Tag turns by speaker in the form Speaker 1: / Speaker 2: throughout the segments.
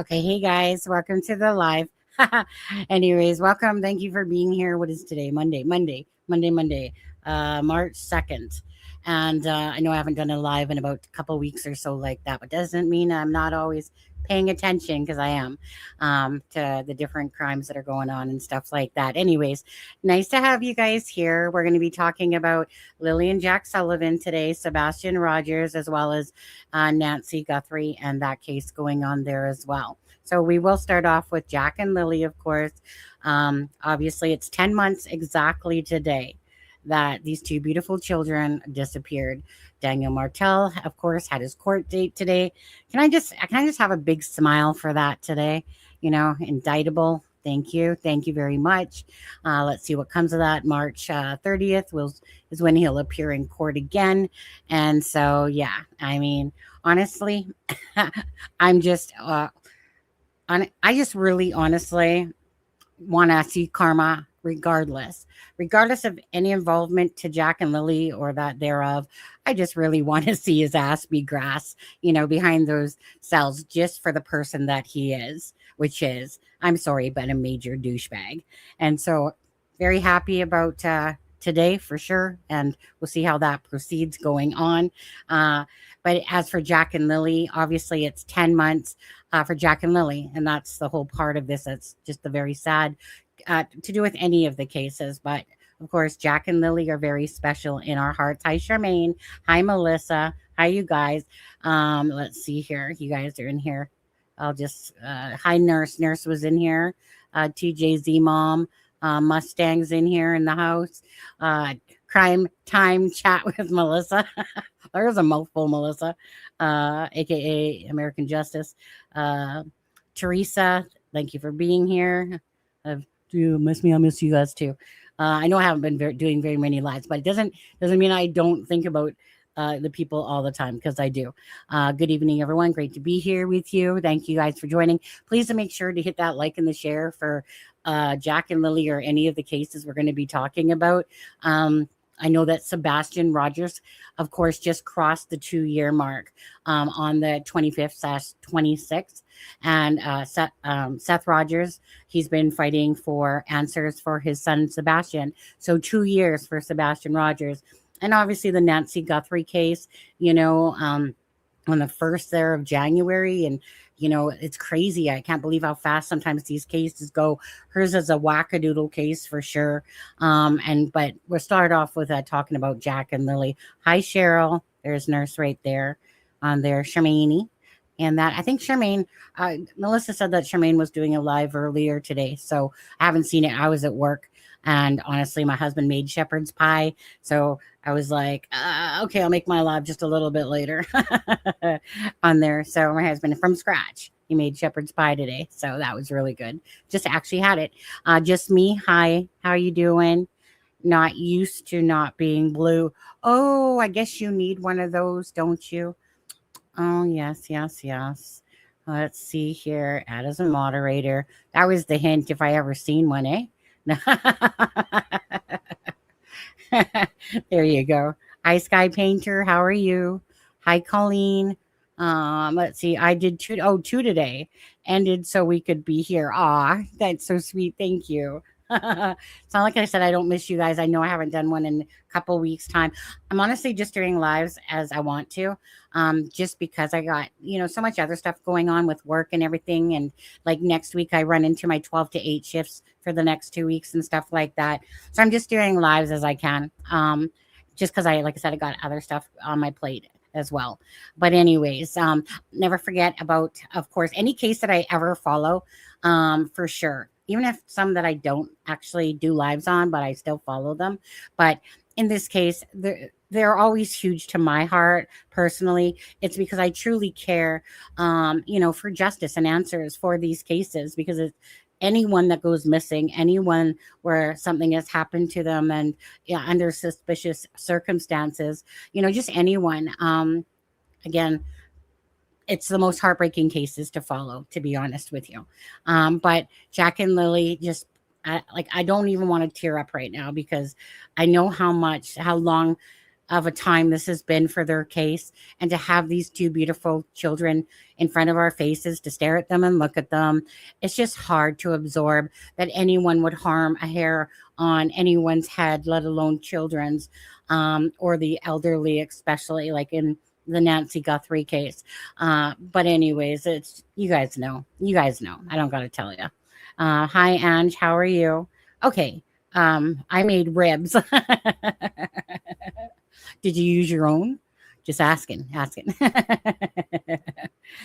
Speaker 1: Okay, hey guys, welcome to the live. Anyways, welcome. Thank you for being here. What is today? Monday, March 2nd. And I know I haven't done a live in about a couple weeks or so like that, but doesn't mean I'm not always paying attention because I am to the different crimes that are going on and stuff like that. Anyways, nice to have you guys here. We're going to be talking about Lily and Jack Sullivan today, Sebastian Rogers, as well as Nancy Guthrie, and that case going on there as well. So we will start off with Jack and Lily, of course. Obviously, it's 10 months exactly today that these two beautiful children disappeared. Daniel Martell, of course, had his court date today. Can I just have a big smile for that today? Indictable. Thank you very much. Let's see what comes of that. March 30th is when he'll appear in court again. And so, yeah, I mean, honestly, I'm just I just really honestly want to see karma regardless of any involvement to Jack and Lily or that thereof. I just really want to see his ass be grass, behind those cells just for the person that he is, which is, I'm sorry, but a major douchebag. And so very happy about today for sure. And we'll see how that proceeds going on. But as for Jack and Lily, obviously it's 10 months for Jack and Lily. And that's the whole part of this. That's just the very sad to do with any of the cases. But of course, Jack and Lily are very special in our hearts. Hi, Charmaine. Hi, Melissa. Hi, you guys. Let's see here. You guys are in here. I'll just, hi, Nurse. Nurse was in here. TJZ Mom. Mustang's in here in the house. Crime Time Chat with Melissa. There's a mouthful, Melissa, aka American Justice. Teresa, thank you for being here. You miss me. I miss you guys too. I know I haven't been doing very many lives, but it doesn't mean I don't think about the people all the time, because I do. Good evening, everyone. Great to be here with you. Thank you guys for joining. Please make sure to hit that like and the share for Jack and Lily or any of the cases we're going to be talking about. I know that Sebastian Rogers, of course, just crossed the 2-year mark on the 25th/26th. And Seth Rogers, he's been fighting for answers for his son, Sebastian. So 2 years for Sebastian Rogers. And obviously the Nancy Guthrie case, on the 1st there of January. And, it's crazy. I can't believe how fast sometimes these cases go. Hers is a wackadoodle case for sure. But we'll start off with talking about Jack and Lily. Hi, Cheryl. There's Nurse right there on there. Charmaine. And that, I think Charmaine, Melissa said that Charmaine was doing a live earlier today. So I haven't seen it. I was at work. And honestly, my husband made shepherd's pie. So I was like, okay, I'll make my live just a little bit later on there. So my husband, from scratch, he made shepherd's pie today. So that was really good. Just actually had it. Just me. Hi, how you doing? Not used to not being blue. Oh, I guess you need one of those, don't you? Oh, yes. Let's see here. Add as a moderator. That was the hint if I ever seen one, eh? There you go. Hi, Sky Painter. How are you? Hi, Colleen. Let's see. I did two today. Ended so we could be here. Aw, that's so sweet. Thank you. It's not like I said I don't miss you guys. I know I haven't done one in a couple weeks time. I'm honestly just doing lives as I want to, just because I got so much other stuff going on with work and everything. And like next week I run into my 12 to 8 shifts for the next 2 weeks and stuff like that. So I'm just doing lives as I can, just because like I said, I got other stuff on my plate as well. But anyways, never forget about, of course, any case that I ever follow, for sure. Even if some that I don't actually do lives on, but I still follow them. But in this case, they're always huge to my heart personally. It's because I truly care, for justice and answers for these cases, because it's anyone that goes missing, anyone where something has happened to them and under suspicious circumstances, just anyone. Again, it's the most heartbreaking cases to follow, to be honest with you. But Jack and Lily, just I don't even want to tear up right now, because I know how long of a time this has been for their case, and to have these two beautiful children in front of our faces, to stare at them and look at them. It's just hard to absorb that anyone would harm a hair on anyone's head, let alone children's, or the elderly, especially like in the Nancy Guthrie case. But anyways, it's you guys know. You guys know. I don't gotta tell you. Hi, Ange. How are you? Okay. I made ribs. Did you use your own? Just asking, asking.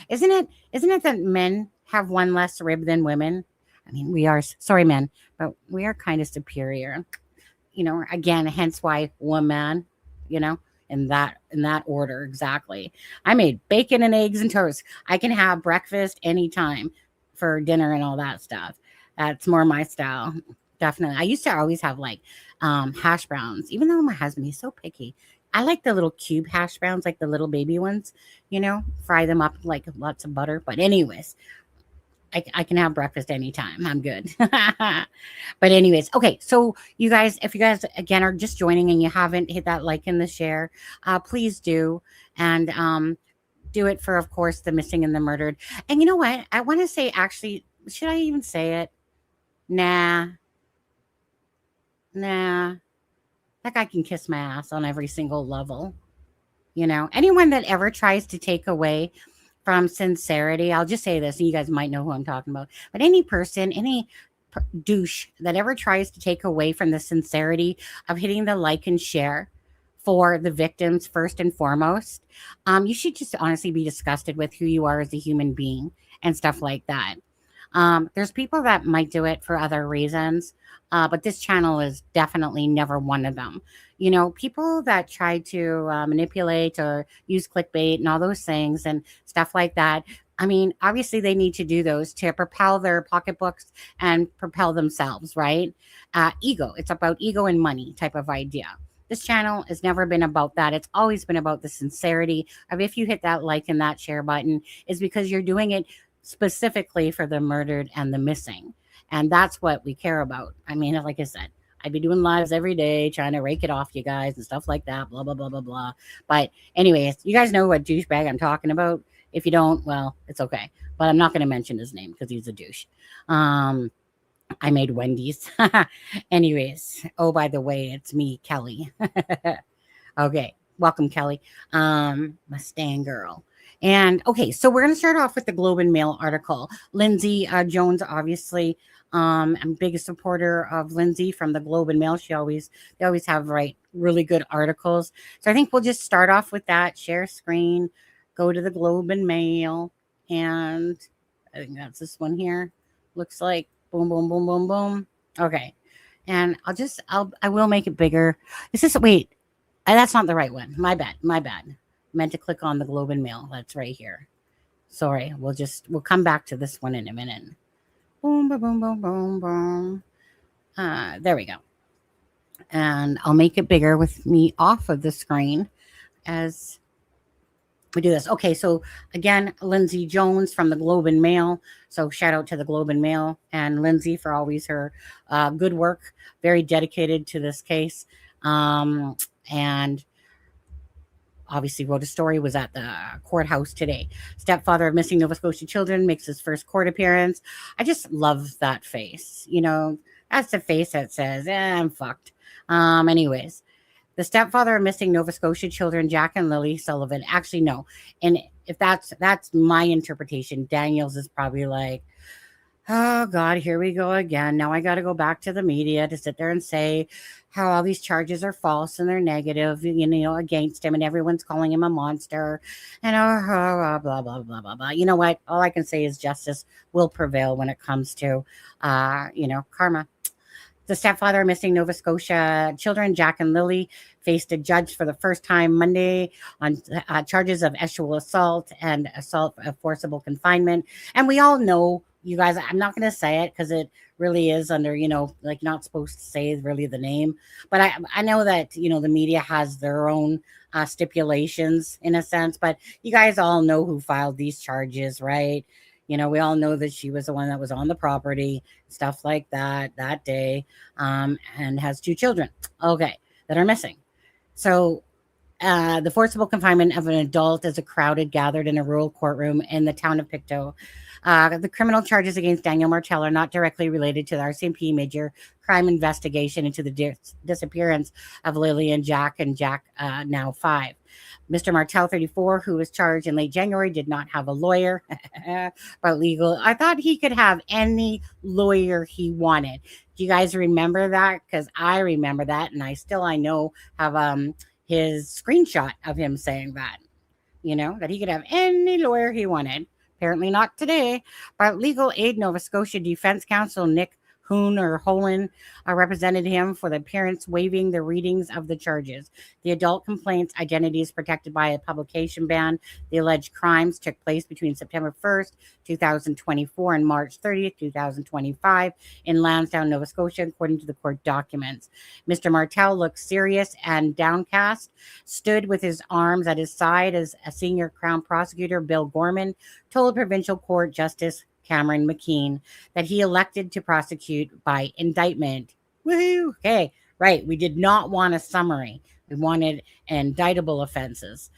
Speaker 1: Isn't it that men have one less rib than women? I mean, we are sorry, men, but we are kind of superior. Again, hence why woman, you know, in that order exactly. I made bacon and eggs and toast. I can have breakfast anytime for dinner and all that stuff. That's more my style. Definitely. I used to always have like hash browns, even though my husband he's so picky. I like the little cube hash browns, like the little baby ones, fry them up like lots of butter. But anyways, I can have breakfast anytime. I'm good. But anyways, okay. So you guys, if you guys again are just joining and you haven't hit that like and the share, please do. And do it for, of course, the missing and the murdered. And you know what? I want to say, actually, should I even say it? Nah, nah. That guy can kiss my ass on every single level. Anyone that ever tries to take away from sincerity, I'll just say this, and you guys might know who I'm talking about. But any person, any douche that ever tries to take away from the sincerity of hitting the like and share for the victims first and foremost, you should just honestly be disgusted with who you are as a human being and stuff like that. There's people that might do it for other reasons, but this channel is definitely never one of them. People that try to manipulate or use clickbait and all those things and stuff like that. I mean, obviously, they need to do those to propel their pocketbooks and propel themselves, right? Ego. It's about ego and money type of idea. This channel has never been about that. It's always been about the sincerity of if you hit that like and that share button, is because you're doing it specifically for the murdered and the missing. And that's what we care about. I mean, like I said, I'd be doing lives every day trying to rake it off you guys and stuff like that, blah, blah, blah, blah, blah. But anyways, you guys know what douchebag I'm talking about. If you don't, well, it's okay. But I'm not going to mention his name because he's a douche. I made Wendy's. Anyways, oh, by the way, it's me, Kelly. Okay, welcome, Kelly. Mustang girl. And okay, so we're going to start off with the Globe and Mail article. Lindsay Jones, obviously, I'm a big supporter of Lindsay from the Globe and Mail. They always have really good articles. So I think we'll just start off with that. Share screen, go to the Globe and Mail, and I think that's this one here. Looks like boom, boom, boom, boom, boom. Okay, and I will make it bigger. Wait, that's not the right one. My bad. Meant to click on the Globe and Mail. That's right here. Sorry. We'll come back to this one in a minute. Boom, boom, boom, boom, boom, boom. There we go. And I'll make it bigger with me off of the screen as we do this. Okay, so again, Lindsay Jones from the Globe and Mail. So shout out to the Globe and Mail and Lindsay for always her good work. Very dedicated to this case. And obviously wrote a story, was at the courthouse today. Stepfather of missing Nova Scotia children makes his first court appearance. I just love that face. That's the face that says, I'm fucked. Anyways, the stepfather of missing Nova Scotia children, Jack and Lily Sullivan. Actually, no. And if that's my interpretation, Daniel's is probably like, oh God, here we go again. Now I got to go back to the media to sit there and say how all these charges are false and they're negative, against him, and everyone's calling him a monster, and blah, blah, blah, blah, blah. You know what? All I can say is justice will prevail when it comes to, karma. The stepfather missing Nova Scotia children, Jack and Lily, faced a judge for the first time Monday on charges of sexual assault and assault of forcible confinement. And we all know, you guys, I'm not going to say it because it really is under, not supposed to say really the name. But I know that, the media has their own stipulations in a sense. But you guys all know who filed these charges, right? We all know that she was the one that was on the property, stuff like that day, and has 2 children, okay, that are missing. So The forcible confinement of an adult as a crowd gathered in a rural courtroom in the town of Pictou. The criminal charges against Daniel Martell are not directly related to the RCMP major crime investigation into the disappearance of Lily and Jack, now 5. Mr. Martell, 34, who was charged in late January, did not have a lawyer, but legal. I thought he could have any lawyer he wanted. Do you guys remember that? Because I remember that, and I know have his screenshot of him saying that, that he could have any lawyer he wanted. Apparently not today. But Legal Aid Nova Scotia Defense Counsel Nick Hohen represented him for the appearance, waiving the readings of the charges. The adult complaint's identity is protected by a publication ban. The alleged crimes took place between September 1st, 2024 and March 30th, 2025 in Lansdowne, Nova Scotia, according to the court documents. Mr. Martell looked serious and downcast, stood with his arms at his side as a senior Crown prosecutor, Bill Gorman, told Provincial Court Justice Cameron McKean that he elected to prosecute by indictment. Woohoo! Okay, right. We did not want a summary. We wanted indictable offenses,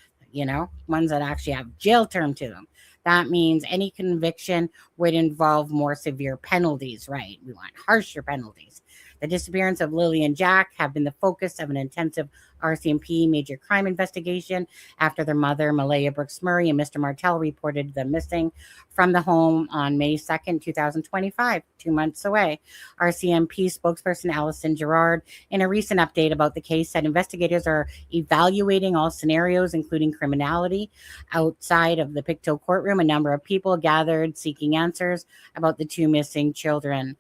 Speaker 1: ones that actually have jail term to them. That means any conviction would involve more severe penalties, right? We want harsher penalties. The disappearance of Lily and Jack have been the focus of an intensive RCMP major crime investigation after their mother, Malaya Brooks Murray, and Mr. Martell reported them missing from the home on May 2nd, 2025, 2 months away. RCMP spokesperson Allison Gerard, in a recent update about the case, said investigators are evaluating all scenarios, including criminality. Outside of the Pictou courtroom, a number of people gathered seeking answers about the 2 missing children.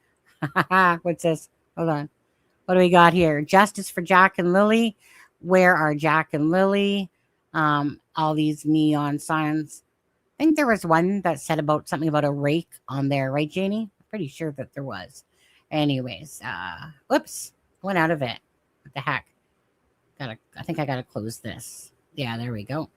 Speaker 1: What's this? Hold on. What do we got here? Justice for Jack and Lily. Where are Jack and Lily? All these neon signs. I think there was one that said about something about a rake on there, right, Janie? I'm pretty sure that there was. Anyways, whoops, went out of it. What the heck? I think I gotta close this. Yeah, there we go.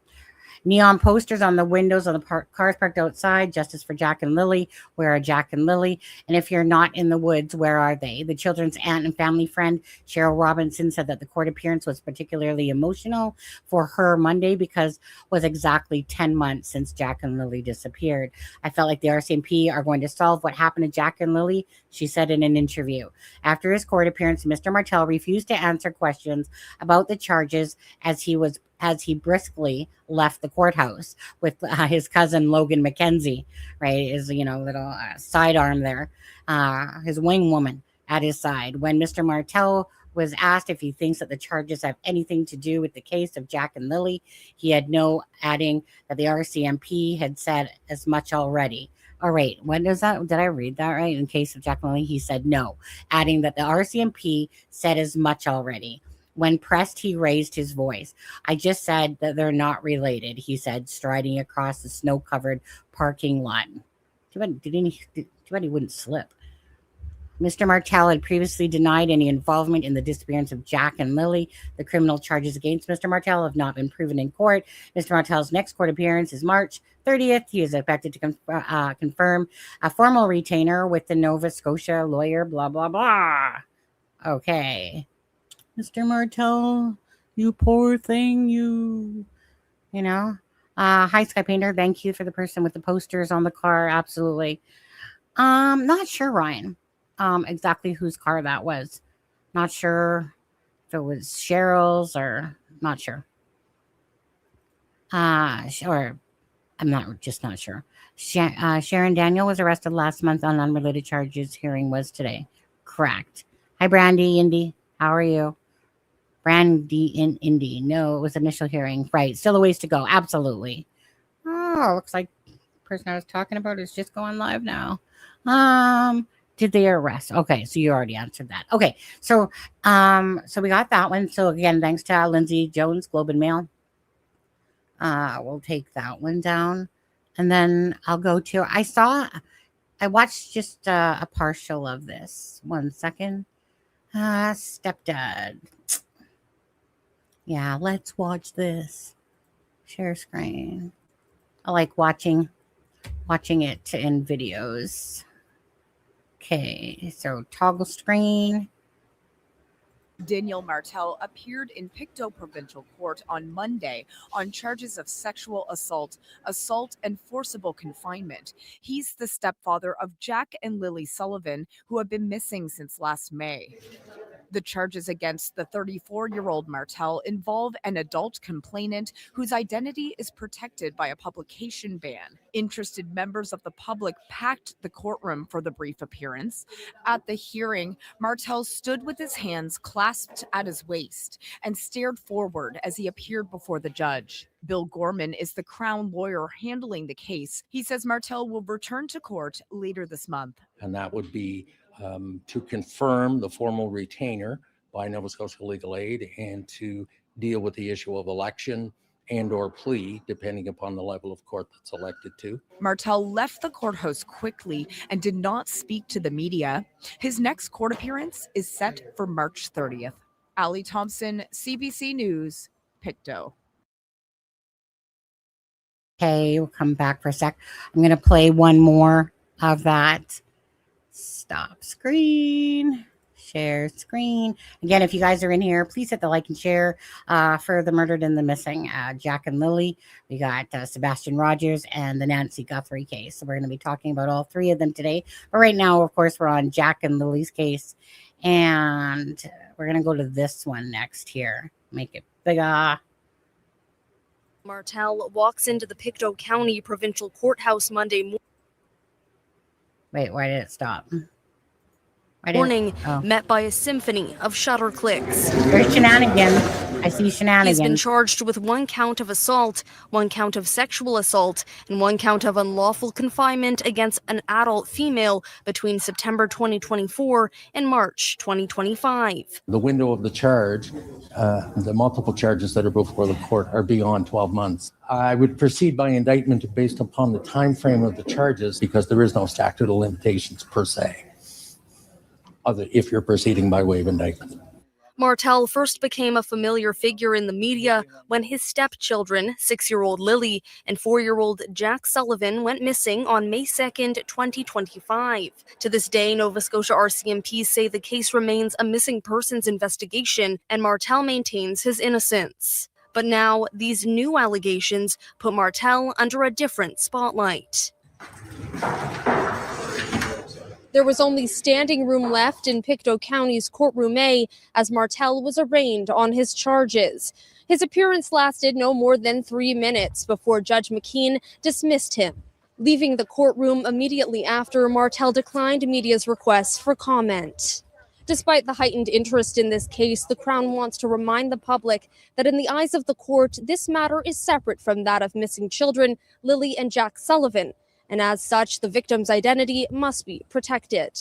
Speaker 1: Neon posters on the windows of the cars parked outside. Justice for Jack and Lily. Where are Jack and Lily? And if you're not in the woods, where are they? The children's aunt and family friend, Cheryl Robinson, said that the court appearance was particularly emotional for her Monday because it was exactly 10 months since Jack and Lily disappeared. I felt like the RCMP are going to solve what happened to Jack and Lily, she said in an interview. After his court appearance, Mr. Martell refused to answer questions about the charges as he briskly left the courthouse with his cousin Logan McKenzie, right? His little sidearm there, his wing woman at his side. When Mr. Martell was asked if he thinks that the charges have anything to do with the case of Jack and Lily, he had no, adding that the RCMP had said as much already. All right, when is that? Did I read that right? In case of Jack and Lily, he said no, adding that the RCMP said as much already. When pressed, he raised his voice. I just said that they're not related, he said, striding across the snow-covered parking lot. Too bad he wouldn't slip. Mr. Martell had previously denied any involvement in the disappearance of Jack and Lily. The criminal charges against Mr. Martell have not been proven in court. Mr. Martell's next court appearance is March 30th. He is expected to confirm a formal retainer with the Nova Scotia lawyer, blah, blah, blah. Okay. Mr. Martell, you poor thing, Hi, Sky Painter. Thank you for the person with the posters on the car. Absolutely. Not sure, Ryan, exactly whose car that was. Not sure if it was Cheryl's or not sure. Or I'm not sure. Sharon Daniel was arrested last month on unrelated charges. Hearing was today. Correct. Hi, Brandy, Indy. How are you? Brandy in Indy. No, it was initial hearing. Right. Still a ways to go. Absolutely. Oh, looks like the person I was talking about is just going live now. Did they arrest? Okay, so you already answered that. Okay, so we got that one. So again, thanks to Lindsay Jones, Globe and Mail. We'll take that one down. And then I'll go to I watched just a partial of this. 1 second. Stepdad. Yeah, let's watch this. Share screen. I like watching it in videos. Okay, so toggle screen.
Speaker 2: Daniel Martell appeared in Pictou Provincial Court on Monday on charges of sexual assault, and forcible confinement. He's the stepfather of Jack and Lily Sullivan, who have been missing since last May. The charges against the 34-year-old Martell involve an adult complainant whose identity is protected by a publication ban. Interested members of the public packed the courtroom for the brief appearance. At the hearing, Martell stood with his hands clasped at his waist and stared forward as he appeared before the judge. Bill Gorman is the Crown lawyer handling the case. He says Martell will return to court later this month.
Speaker 3: And that would be to confirm the formal retainer by Nova Scotia Legal Aid and to deal with the issue of election and or plea, depending upon the level of court that's elected to.
Speaker 2: Martell left the courthouse quickly and did not speak to the media. His next court appearance is set for March 30th. Ali Thompson, CBC News, Pictou.
Speaker 1: Okay, we'll come back for a sec. I'm going to play one more of that. Stop screen, share screen. Again, if you guys are in here, please hit the like and share for the murdered and the missing Jack and Lily. We got Sebastian Rogers and the Nancy Guthrie case. So we're going to be talking about all three of them today. But right now, of course, we're on Jack and Lily's case. And we're going to go to this one next here. Make it bigger.
Speaker 4: Martell walks into the Pictou County Provincial Courthouse Monday morning.
Speaker 1: Wait, why did it stop?
Speaker 4: Met by a symphony of shutter clicks.
Speaker 1: There's shenanigans. I see shenanigans.
Speaker 4: He's been charged with 1 count of assault, 1 count of sexual assault, and 1 count of unlawful confinement against an adult female between September 2024 and March 2025.
Speaker 3: The window of the charge, the multiple charges that are before the court are beyond 12 months. I would proceed by indictment based upon the time frame of the charges because there is no statute of limitations per se, other if you're proceeding by way of indictment.
Speaker 4: Martell first became a familiar figure in the media when his stepchildren, 6-year-old Lily and 4-year-old Jack Sullivan, went missing on May 2nd, 2025. To this day, Nova Scotia RCMP say the case remains a missing persons investigation and Martell maintains his innocence. But now, these new allegations put Martell under a different spotlight. There was only standing room left in Pictou County's Courtroom A as Martell was arraigned on his charges. His appearance lasted no more than 3 minutes before Judge McKean dismissed him. Leaving the courtroom immediately after, Martell declined media's requests for comment. Despite the heightened interest in this case, the Crown wants to remind the public that in the eyes of the court, this matter is separate from that of missing children, Lily and Jack Sullivan. And as such, the victim's identity must be protected.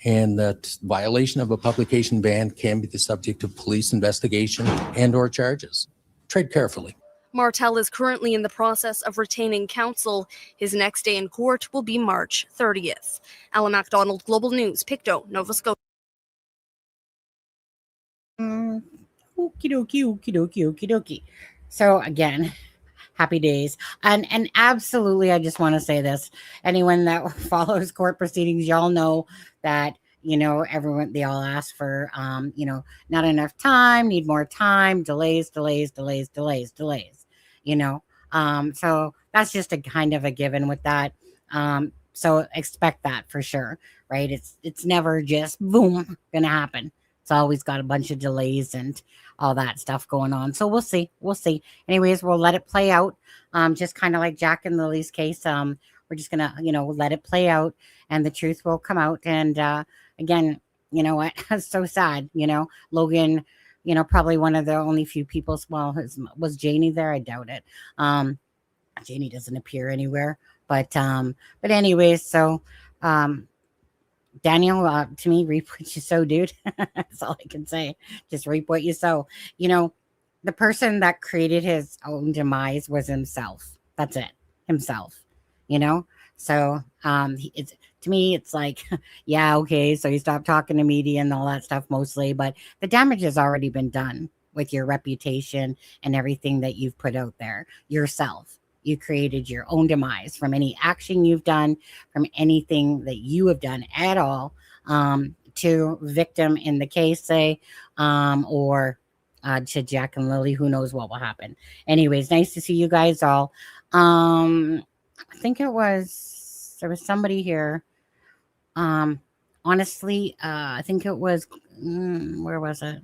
Speaker 3: And that violation of a publication ban can be the subject of police investigation and or charges. Tread carefully.
Speaker 4: Martell is currently in the process of retaining counsel. His next day in court will be March 30th. Ella MacDonald, Global News, Pictou, Nova Scotia.
Speaker 1: Okie dokie, okie dokie, okie dokie. So again, happy days. And absolutely, I just want to say this. Anyone that follows court proceedings, y'all know that, you know, everyone, they all ask for, you know, not enough time, need more time, delays, you know. So that's just a kind of a given with that. So expect that for sure, right? It's never just boom, gonna happen. It's always got a bunch of delays and all that stuff going on. So we'll see. Anyways, we'll let it play out. Just kind of like Jack and Lily's case. We're just going to, you know, let it play out and the truth will come out. And again, you know what? It's so sad, you know, Logan, you know, probably one of the only few people. Well, was Janie there? I doubt it. Janie doesn't appear anywhere. But anyways, so Daniel, to me, reap what you sow, dude. That's all I can say. Just reap what you sow. You know, the person that created his own demise was himself. That's it. Himself, you know? So it's, to me, it's like, yeah, okay. So you stop talking to media and all that stuff mostly, but the damage has already been done with your reputation and everything that you've put out there yourself. You created your own demise from any action you've done, from anything that you have done at all. to victim in the case, say, or to Jack and Lily. Who knows what will happen? Anyways, nice to see you guys all. I think there was somebody here. Honestly, I think it was where was it?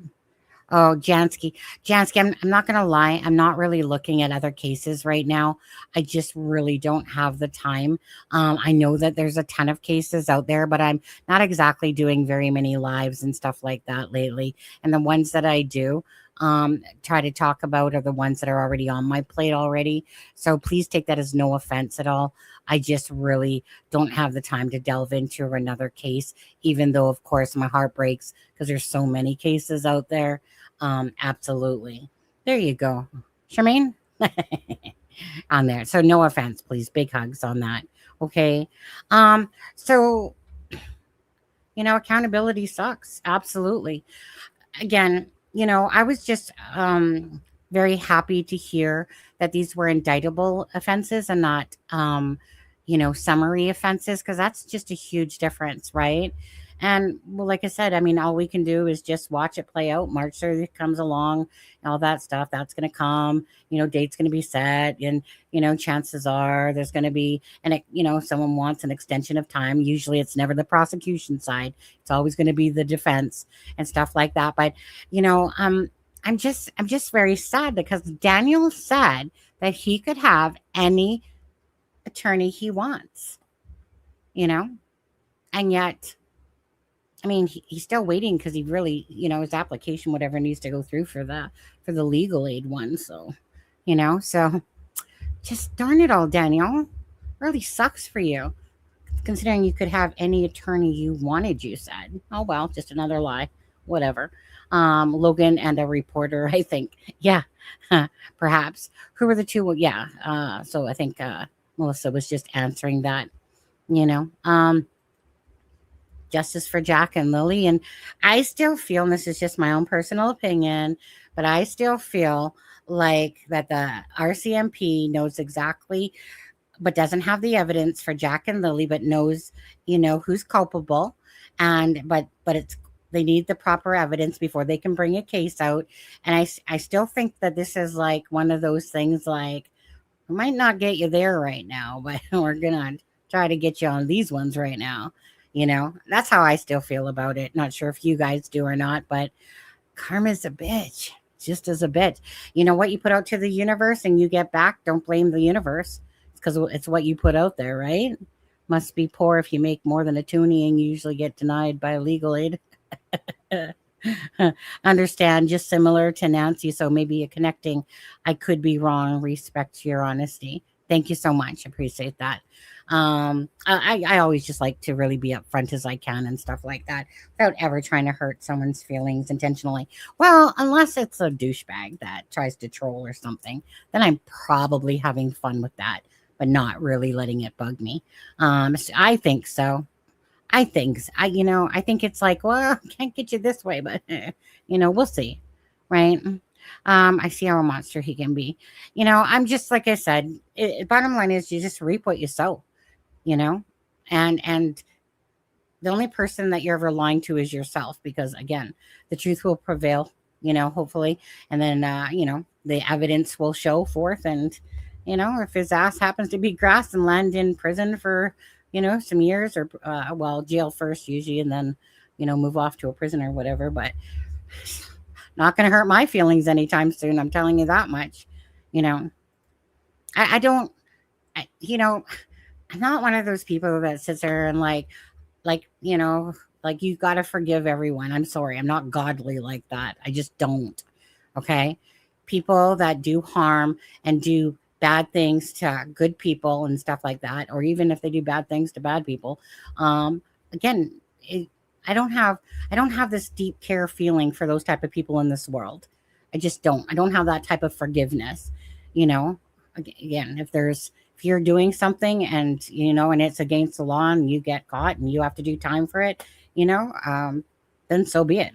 Speaker 1: Oh, Jansky. Jansky, I'm not going to lie. I'm not really looking at other cases right now. I just really don't have the time. I know that there's a ton of cases out there, but I'm not exactly doing very many lives and stuff like that lately. And the ones that I do try to talk about are the ones that are already on my plate already. So please take that as no offense at all. I just really don't have the time to delve into another case, even though, of course, my heart breaks because there's so many cases out there. Absolutely. There you go. Charmaine? On there. So no offense, please. Big hugs on that. Okay. So, accountability sucks. Absolutely. Again, I was just very happy to hear that these were indictable offenses and not, summary offenses, because that's just a huge difference, right? And well, like I said, I mean, all we can do is just watch it play out. March 30th comes along, all that stuff that's going to come. Date's going to be set, and chances are there's going to be, and if someone wants an extension of time, usually it's never the prosecution side. It's always going to be the defense and stuff like that. But I'm just very sad because Daniel said that he could have any attorney he wants, and yet, I mean, he's still waiting because he really, his application, whatever, needs to go through for the legal aid one. So, so just darn it all, Daniel. Really sucks for you, considering you could have any attorney you wanted, you said. Oh, well, just another lie. Whatever. Logan and a reporter, I think. Yeah, perhaps. Who were the two? Well, yeah. So I think Melissa was just answering that, justice for Jack and Lily. And I still feel, and this is just my own personal opinion, but I still feel like that the RCMP knows exactly, but doesn't have the evidence for Jack and Lily, but knows, who's culpable. But they need the proper evidence before they can bring a case out. And I still think that this is like one of those things, like, we might not get you there right now, but we're going to try to get you on these ones right now. That's how I still feel about it. Not sure if you guys do or not, but karma's a bitch, just as a bitch. What you put out to the universe and you get back, don't blame the universe. It's because it's what you put out there, right? Must be poor if you make more than a toonie and you usually get denied by legal aid. Understand, just similar to Nancy, so maybe a connecting. I could be wrong. Respect to your honesty. Thank you so much. Appreciate that. I always just like to really be upfront as I can and stuff like that without ever trying to hurt someone's feelings intentionally. Well, unless it's a douchebag that tries to troll or something, then I'm probably having fun with that, but not really letting it bug me. So I think so. I think it's like, well, I can't get you this way, but we'll see. Right. I see how a monster he can be. I'm just, like I said, bottom line is you just reap what you sow, and the only person that you're ever lying to is yourself, because again, the truth will prevail, hopefully. And then, the evidence will show forth, and, if his ass happens to be grass and land in prison for, some years, or, jail first usually, and then, move off to a prison or whatever, but not going to hurt my feelings anytime soon. I'm telling you that much. I don't, I'm not one of those people that sits there and like, you got to forgive everyone. I'm sorry. I'm not godly like that. I just don't. Okay. People that do harm and do bad things to good people and stuff like that, or even if they do bad things to bad people, again, I don't have this deep care feeling for those type of people in this world. I just don't. I don't have that type of forgiveness. Again, if you're doing something and and it's against the law and you get caught and you have to do time for it, then so be it.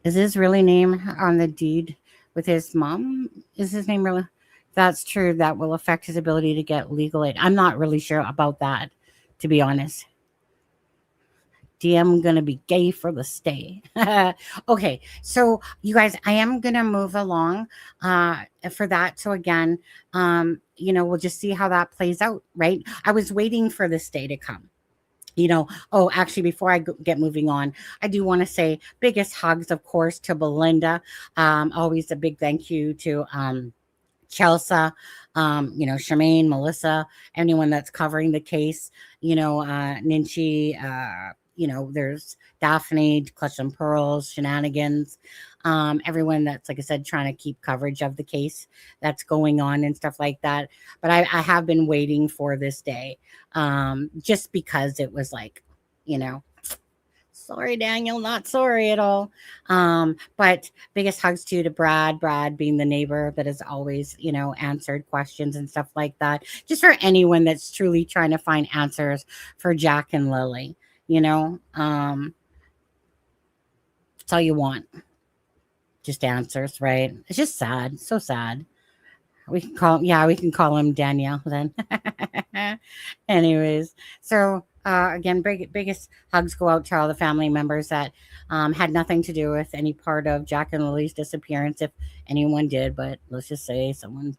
Speaker 1: Is his really name on the deed with his mom? Is his name really? That's true. That will affect his ability to get legal aid. I'm not really sure about that, to be honest. DM gonna be gay for the stay. Okay, so you guys, I am gonna move along for that. So again, we'll just see how that plays out, right? I was waiting for this day to come. Oh, actually, before I get moving on, I do want to say biggest hugs, of course, to Belinda. Always a big thank you to Chelsea, Charmaine, Melissa, anyone that's covering the case, Ninchi, there's Daphne, Clutch and Pearls, Shenanigans, everyone that's, like I said, trying to keep coverage of the case that's going on and stuff like that. But I have been waiting for this day, just because it was like, sorry, Daniel, not sorry at all. But biggest hugs to Brad being the neighbor that has always, answered questions and stuff like that. Just for anyone that's truly trying to find answers for Jack and Lily, that's all you want. Just answers, right? It's just sad. So sad. We can call him Danielle then. Anyways, so again, biggest hugs go out to all the family members that had nothing to do with any part of Jack and Lily's disappearance, if anyone did, but let's just say someone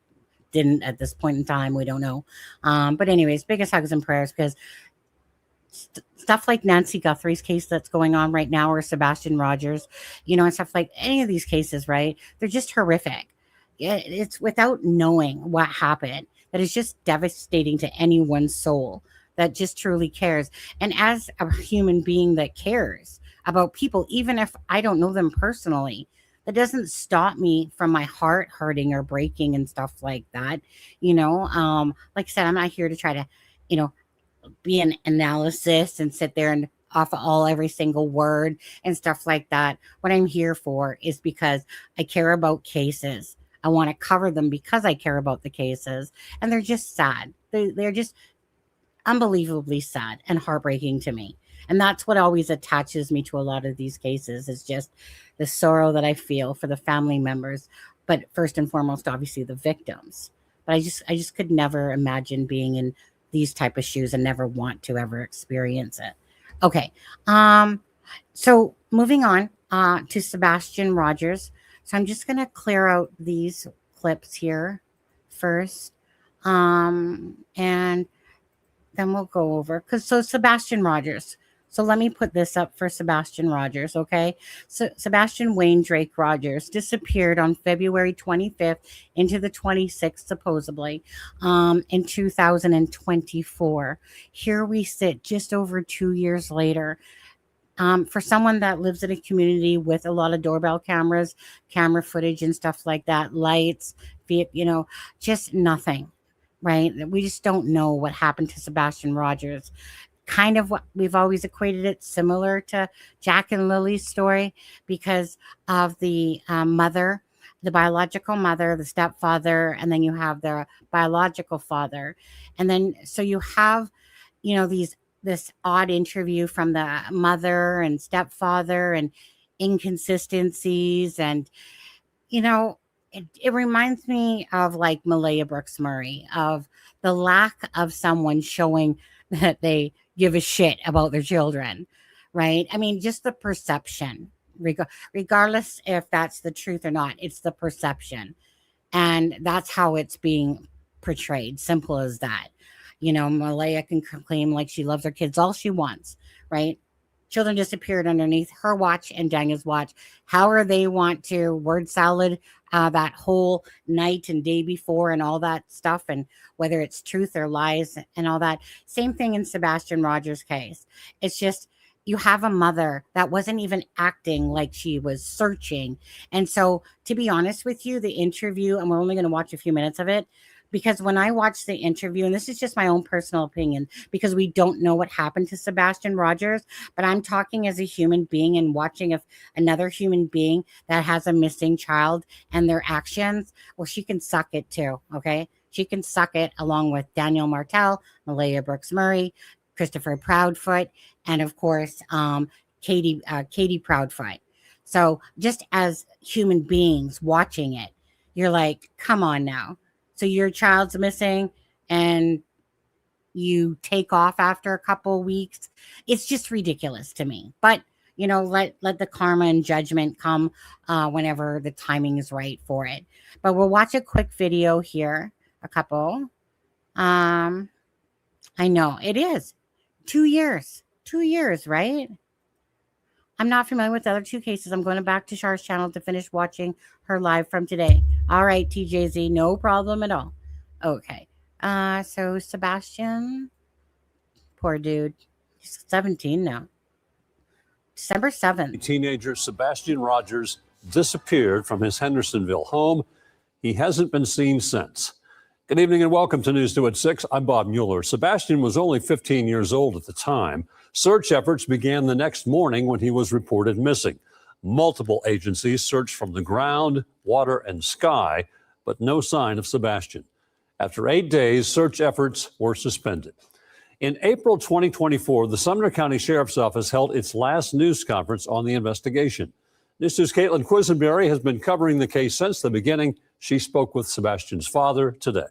Speaker 1: didn't at this point in time. We don't know. But anyways, biggest hugs and prayers, because stuff like Nancy Guthrie's case that's going on right now, or Sebastian Rogers, and stuff like any of these cases, right? They're just horrific. It's without knowing what happened that is just devastating to anyone's soul that just truly cares. And as a human being that cares about people, even if I don't know them personally, that doesn't stop me from my heart hurting or breaking and stuff like that. Like I said, I'm not here to try to, be an analysis and sit there and off of every single word and stuff like that. What I'm here for is because I care about cases. I want to cover them because I care about the cases, and they're just sad. They're just unbelievably sad and heartbreaking to me. And that's what always attaches me to a lot of these cases, is just the sorrow that I feel for the family members, but first and foremost, obviously the victims. But I just could never imagine being in these type of shoes and never want to ever experience it. Okay. So moving on to Sebastian Rogers. So I'm just going to clear out these clips here first. And then we'll go over, so Sebastian Rogers. So let me put this up for Sebastian Rogers, okay? So Sebastian Wayne Drake Rogers disappeared on February 25th into the 26th, supposedly, in 2024. Here we sit just over 2 years later. For someone that lives in a community with a lot of doorbell cameras, camera footage and stuff like that, lights, just nothing, right? We just don't know what happened to Sebastian Rogers. Kind of what we've always equated it similar to Jack and Lily's story, because of the mother, the biological mother, the stepfather, and then you have the biological father. And then, so you have, this odd interview from the mother and stepfather and inconsistencies. And, it reminds me of like Malaya Brooks Murray, of the lack of someone showing that they give a shit about their children, right? I mean, just the perception, regardless if that's the truth or not, it's the perception. And that's how it's being portrayed. Simple as that. Malaya can claim like she loves her kids all she wants, right? Children disappeared underneath her watch and Daniel's watch. However they want to word salad that whole night and day before and all that stuff, and whether it's truth or lies and all that. Same thing in Sebastian Rogers' case. It's just, you have a mother that wasn't even acting like she was searching. And so, to be honest with you, the interview, and we're only going to watch a few minutes of it, because when I watched the interview, and this is just my own personal opinion, because we don't know what happened to Sebastian Rogers, but I'm talking as a human being and watching another human being that has a missing child and their actions, well, she can suck it too, okay? She can suck it along with Daniel Martell, Malaya Brooks Murray, Christopher Proudfoot, and of course, Katie Proudfoot. So just as human beings watching it, you're like, come on now. So your child's missing, and you take off after a couple weeks. It's just ridiculous to me. But let the karma and judgment come whenever the timing is right for it. But we'll watch a quick video here. A couple. I know it is 2 years. 2 years, right? I'm not familiar with the other two cases. I'm going back to Char's channel to finish watching her live from today. All right, TJZ, no problem at all. Okay. So Sebastian, poor dude, he's 17 now. December 7th.
Speaker 5: Teenager Sebastian Rogers disappeared from his Hendersonville home. He hasn't been seen since. Good evening and welcome to News 2 at 6. I'm Bob Mueller. Sebastian was only 15 years old at the time. Search efforts began the next morning when he was reported missing. Multiple agencies searched from the ground, water, and sky, but no sign of Sebastian. After 8 days, search efforts were suspended. In April 2024, the Sumner County Sheriff's Office held its last news conference on the investigation. News 2's Caitlin Quisenberry has been covering the case since the beginning. She spoke with Sebastian's father today.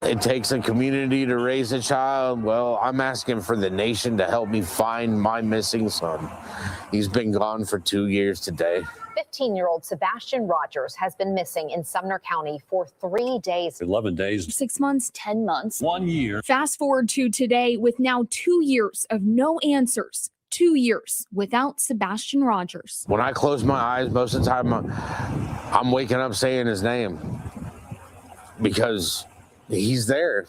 Speaker 6: It takes a community to raise a child. Well, I'm asking for the nation to help me find my missing son. He's been gone for 2 years today.
Speaker 7: 15-year-old Sebastian Rogers has been missing in Sumner County for 3 days.
Speaker 5: 11 days.
Speaker 8: 6 months, 10 months.
Speaker 5: 1 year.
Speaker 8: Fast forward to today with now 2 years of no answers. 2 years without Sebastian Rogers.
Speaker 6: When I close my eyes, most of the time I'm waking up saying his name because he's there.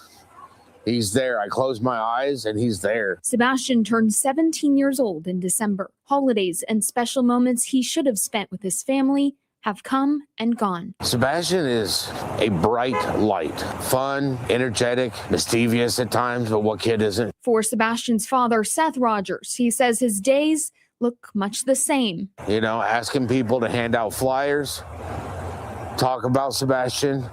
Speaker 6: He's there. I close my eyes and he's there.
Speaker 8: Sebastian turned 17 years old in December. Holidays and special moments he should have spent with his family have come and gone.
Speaker 6: Sebastian is a bright light, fun, energetic, mischievous at times, but what kid isn't?
Speaker 8: For Sebastian's father, Seth Rogers, he says his days look much the same.
Speaker 6: Asking people to hand out flyers, talk about Sebastian.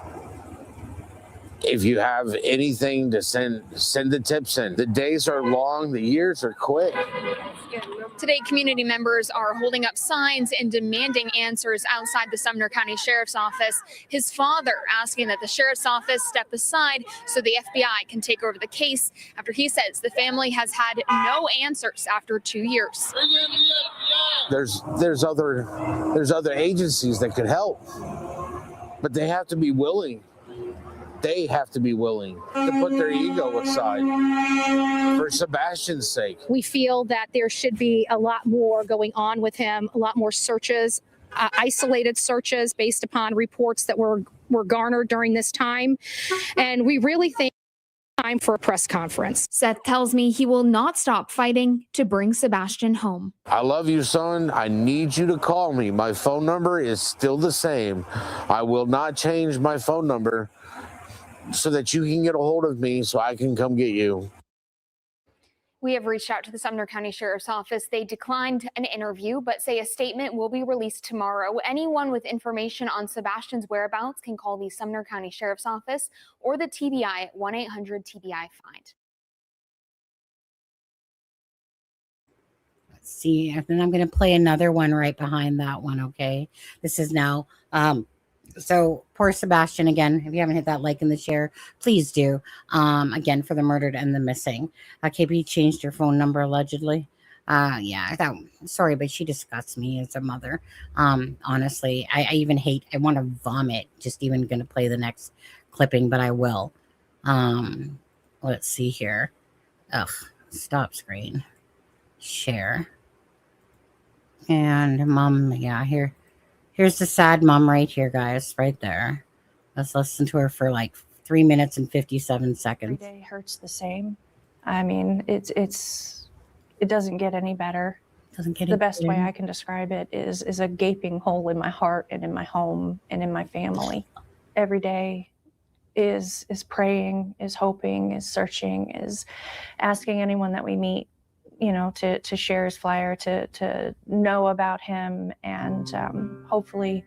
Speaker 6: If you have anything to send the tips in. The days are long, the years are quick.
Speaker 8: Today, community members are holding up signs and demanding answers outside the Sumner County Sheriff's Office. His father asking that the Sheriff's Office step aside so the FBI can take over the case after he says the family has had no answers after 2 years.
Speaker 6: There's other agencies that could help, but they have to be willing. They have to be willing to put their ego aside for Sebastian's sake.
Speaker 9: We feel that there should be a lot more going on with him, a lot more searches, isolated searches based upon reports that were garnered during this time. And we really think it's time for a press conference.
Speaker 8: Seth tells me he will not stop fighting to bring Sebastian home.
Speaker 6: I love you, son. I need you to call me. My phone number is still the same. I will not change my phone number so that you can get a hold of me so I can come get you.
Speaker 8: We have reached out to the Sumner County Sheriff's Office. They declined an interview, but say a statement will be released tomorrow. Anyone with information on Sebastian's whereabouts can call the Sumner County Sheriff's Office or the TBI at 1-800-TBI-FIND.
Speaker 1: Let's see, and then I'm going to play another one right behind that one, okay? This is now... So poor Sebastian again. If you haven't hit that like and the share, please do. Again, for the murdered and the missing. KP changed her phone number allegedly. Sorry, but she disgusts me as a mother. Honestly, I even hate. I want to vomit. Just even going to play the next clipping, but I will. Let's see here. Ugh, stop screen. Share. And mom, yeah, here. Here's the sad mom right here, guys, right there. Let's listen to her for like 3 minutes and 57 seconds.
Speaker 10: Every day hurts the same. I mean, it doesn't get any better. The best way I can describe it is a gaping hole in my heart and in my home and in my family. Every day is praying, is hoping, is searching, is asking anyone that we meet, to share his flyer, to know about him, and hopefully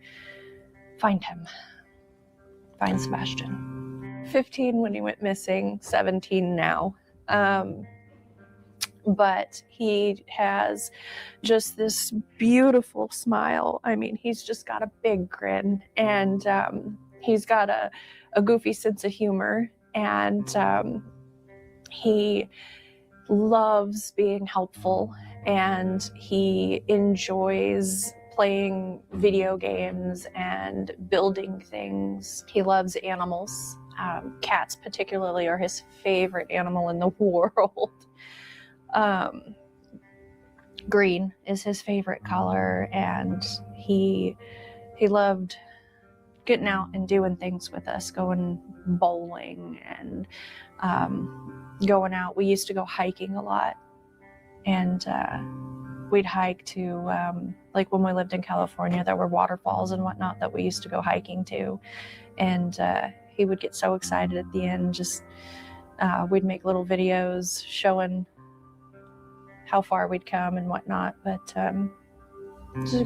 Speaker 10: find Sebastian. 15 when he went missing, 17 now. But he has just this beautiful smile. I mean, he's just got a big grin, and he's got a goofy sense of humor, and He loves being helpful, and he enjoys playing video games and building things. He loves animals. Cats particularly are his favorite animal in the world. Green is his favorite color, and he loved getting out and doing things with us, going bowling and going out. We used to go hiking a lot, and we'd hike to, like when we lived in California, there were waterfalls and whatnot that we used to go hiking to. And he would get so excited at the end. Just we'd make little videos showing how far we'd come and whatnot. But he's a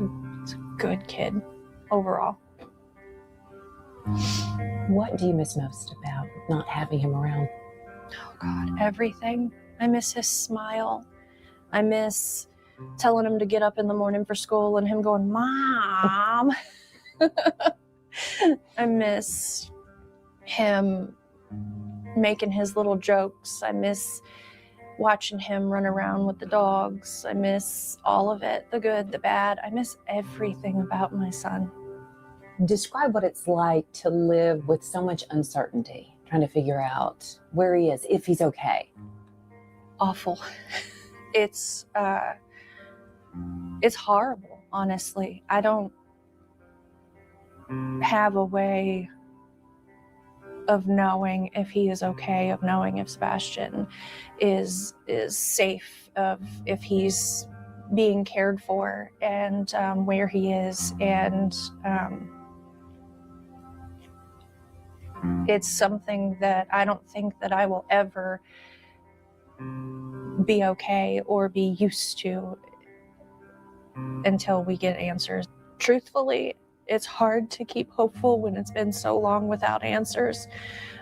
Speaker 10: good kid overall.
Speaker 7: What do you miss most about not having him around?
Speaker 10: Oh God, everything. I miss his smile. I miss telling him to get up in the morning for school and him going, Mom. I miss him making his little jokes. I miss watching him run around with the dogs. I miss all of it, the good, the bad. I miss everything about my son.
Speaker 7: Describe what it's like to live with so much uncertainty, trying to figure out where he is, if he's okay.
Speaker 10: Awful. It's horrible, honestly. I don't have a way of knowing if he is okay, of knowing if Sebastian is safe, of if he's being cared for, and where he is. And it's something that I don't think that I will ever be okay or be used to until we get answers. Truthfully, it's hard to keep hopeful when it's been so long without answers.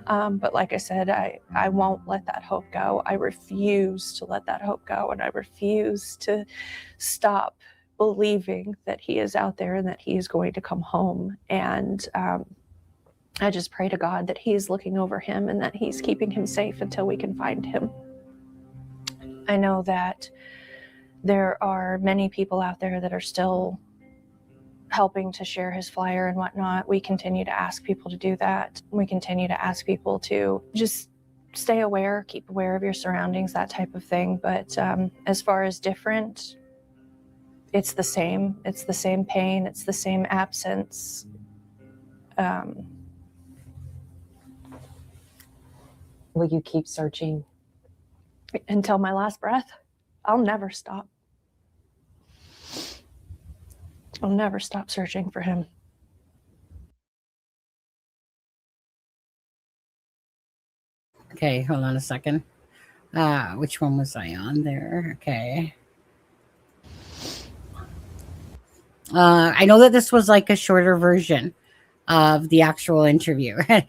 Speaker 10: But like I said, I won't let that hope go. I refuse to let that hope go, and I refuse to stop believing that he is out there and that he is going to come home. And I just pray to God that he's looking over him and that he's keeping him safe until we can find him. I know that there are many people out there that are still helping to share his flyer and whatnot. We continue to ask people to do that. We continue to ask people to just stay aware, keep aware of your surroundings, that type of thing. But as far as different, it's the same. It's the same pain. It's the same absence.
Speaker 7: Will you keep searching?
Speaker 10: Until my last breath. I'll never stop. I'll never stop searching for him.
Speaker 1: Okay, hold on a second. Which one was I on there? Okay. I know that this was like a shorter version of the actual interview. I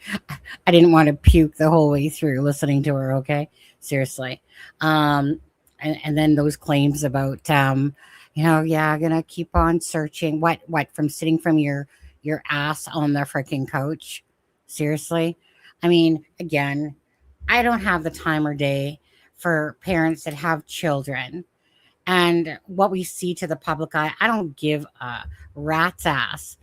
Speaker 1: didn't want to puke the whole way through listening to her. Okay, seriously. And then those claims about gonna keep on searching. What from sitting from your ass on the freaking couch? Seriously. I mean, again, I don't have the time or day for parents that have children. And what we see to the public eye, I don't give a rat's ass,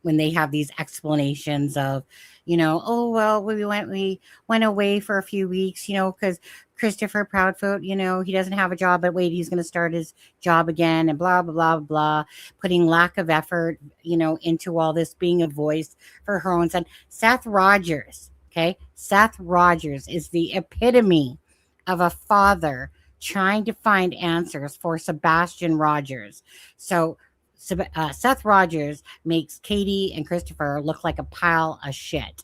Speaker 1: when they have these explanations of, oh, well, we went away for a few weeks, because Christopher Proudfoot, he doesn't have a job, but wait, he's going to start his job again and blah, blah, blah, blah, putting lack of effort, into all this, being a voice for her own son. Seth Rogers, okay? Seth Rogers is the epitome of a father trying to find answers for Sebastian Rogers. So Seth Rogers makes Katie and Christopher look like a pile of shit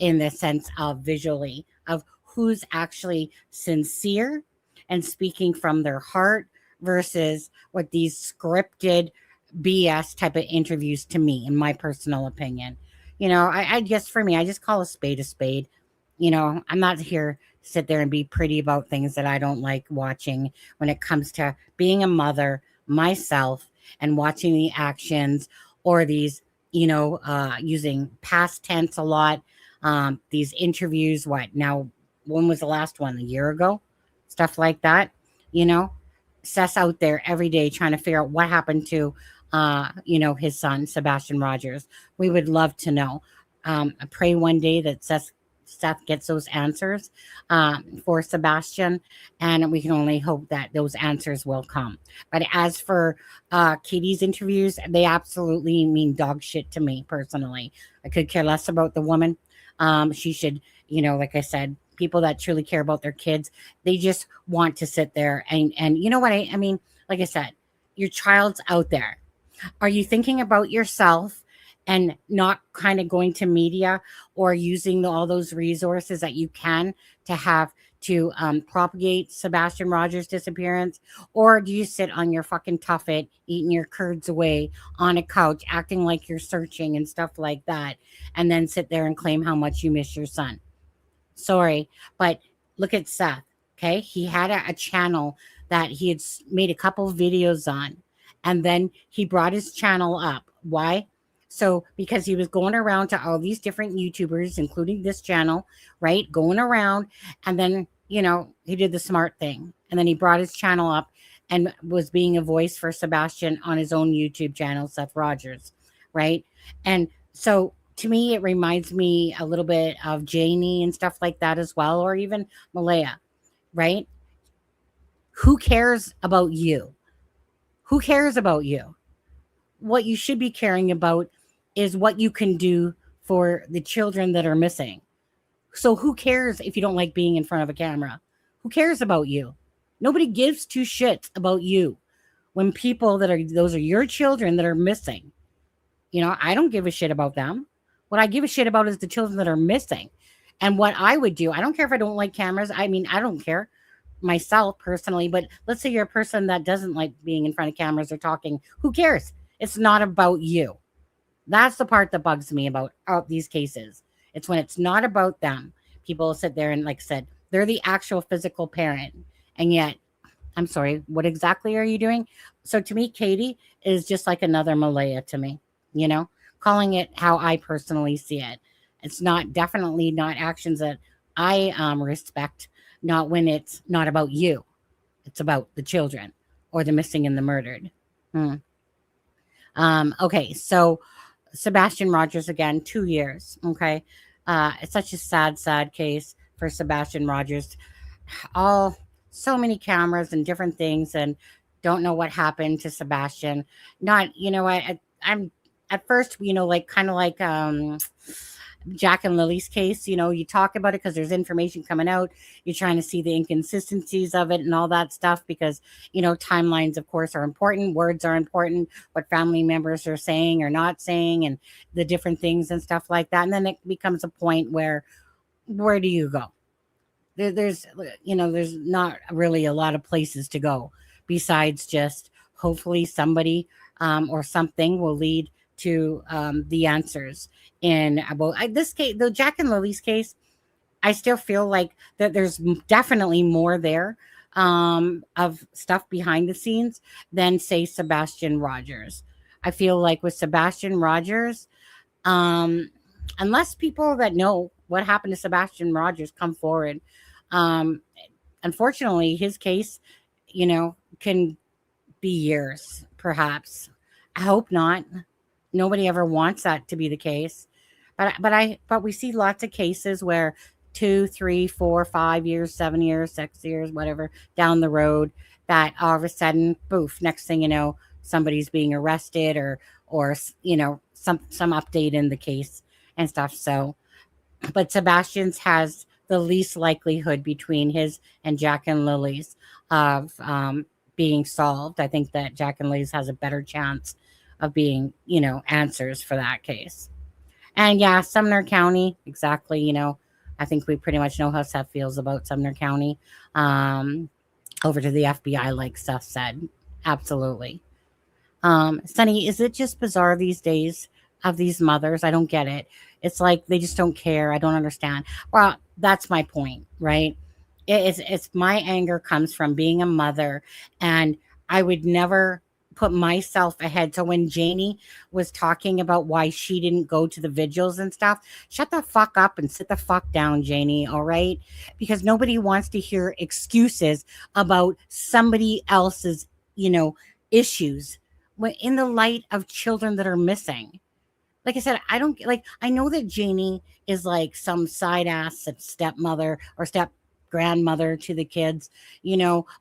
Speaker 1: in the sense of visually of who's actually sincere and speaking from their heart versus what these scripted BS type of interviews, to me, in my personal opinion. I guess for me, I just call a spade a spade. I'm not here to sit there and be pretty about things that I don't like watching when it comes to being a mother myself and watching the actions or these, using past tense a lot. These interviews, when was the last one? A year ago? Stuff like that, you know. Seth's out there every day trying to figure out what happened to, his son, Sebastian Rogers. We would love to know. I pray one day that Seth gets those answers for Sebastian, and we can only hope that those answers will come. But as for Katie's interviews, they absolutely mean dog shit to me personally. I could care less about the woman. She should, like I said, people that truly care about their kids, they just want to sit there and you know what I mean? Like I said, your child's out there. Are you thinking about yourself and not kind of going to media or using all those resources that you can to have to propagate Sebastian Rogers' disappearance? Or do you sit on your fucking tuffet, eating your curds away on a couch, acting like you're searching and stuff like that, and then sit there and claim how much you miss your son? Sorry, but look at Seth. Okay, he had a channel that he had made a couple videos on, and then he brought his channel up. Why? So because he was going around to all these different YouTubers, including this channel, right? Going around, and then he did the smart thing, and then he brought his channel up and was being a voice for Sebastian on his own YouTube channel, Seth Rogers, right? And so to me, it reminds me a little bit of Janie and stuff like that as well, or even Malaya, right? Who cares about you? Who cares about you? What you should be caring about is what you can do for the children that are missing. So who cares if you don't like being in front of a camera? Who cares about you? Nobody gives two shits about you when those are your children that are missing. I don't give a shit about them. What I give a shit about is the children that are missing. And what I would do, I don't care if I don't like cameras. I mean, I don't care myself personally, but let's say you're a person that doesn't like being in front of cameras or talking. Who cares? It's not about you. That's the part that bugs me about these cases. It's when it's not about them. People sit there and, like I said, they're the actual physical parent. And yet, I'm sorry, what exactly are you doing? So to me, Katie is just like another Malaya to me, calling it how I personally see it. It's definitely not actions that I respect, not when it's not about you. It's about the children or the missing and the murdered. Okay, so Sebastian Rogers again, 2 years. Okay, it's such a sad case for Sebastian Rogers. So many cameras and different things, and don't know what happened to Sebastian. I'm at first, kind of like Jack and Lily's case, you talk about it because there's information coming out. You're trying to see the inconsistencies of it and all that stuff because, timelines, of course, are important. Words are important. What family members are saying or not saying and the different things and stuff like that. And then it becomes a point where do you go? There's not really a lot of places to go besides just hopefully somebody or something will lead to the answers in about this case. The Jack and Lily's case, I still feel like that there's definitely more there of stuff behind the scenes than, say, Sebastian Rogers. I feel like with Sebastian Rogers, unless people that know what happened to Sebastian Rogers come forward, unfortunately, his case, can be years, perhaps. I hope not. Nobody ever wants that to be the case. But we see lots of cases where 2, 3, 4, 5 years, 7 years, 6 years, whatever, down the road, that all of a sudden, poof, next thing you know, somebody's being arrested or some update in the case and stuff. So, but Sebastian's has the least likelihood between his and Jack and Lily's of being solved. I think that Jack and Lily's has a better chance of being, answers for that case. And yeah, Sumner County, exactly, I think we pretty much know how Seth feels about Sumner County. Over to the FBI, like Seth said. Absolutely. Sunny, is it just bizarre these days of these mothers? I don't get it. It's like they just don't care. I don't understand. Well, that's my point, right? It's my anger comes from being a mother, and I would never put myself ahead. So when Janie was talking about why she didn't go to the vigils and stuff, shut the fuck up and sit the fuck down, Janie, all right? Because nobody wants to hear excuses about somebody else's, issues when in the light of children that are missing. Like I said, I don't like, I know that Janie is like some side ass stepmother or step grandmother to the kids,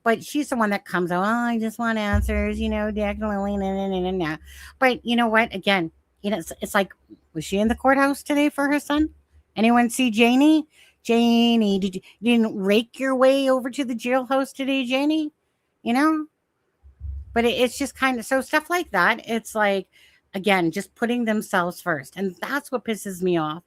Speaker 1: but she's the one that comes out, oh, I just want answers, Jack Lily, nah. But you know what? Again, it's like, was she in the courthouse today for her son? Anyone see Janie? Janie, you didn't rake your way over to the jailhouse today, Janie? But it's just kind of, so stuff like that. It's like, again, just putting themselves first. And that's what pisses me off.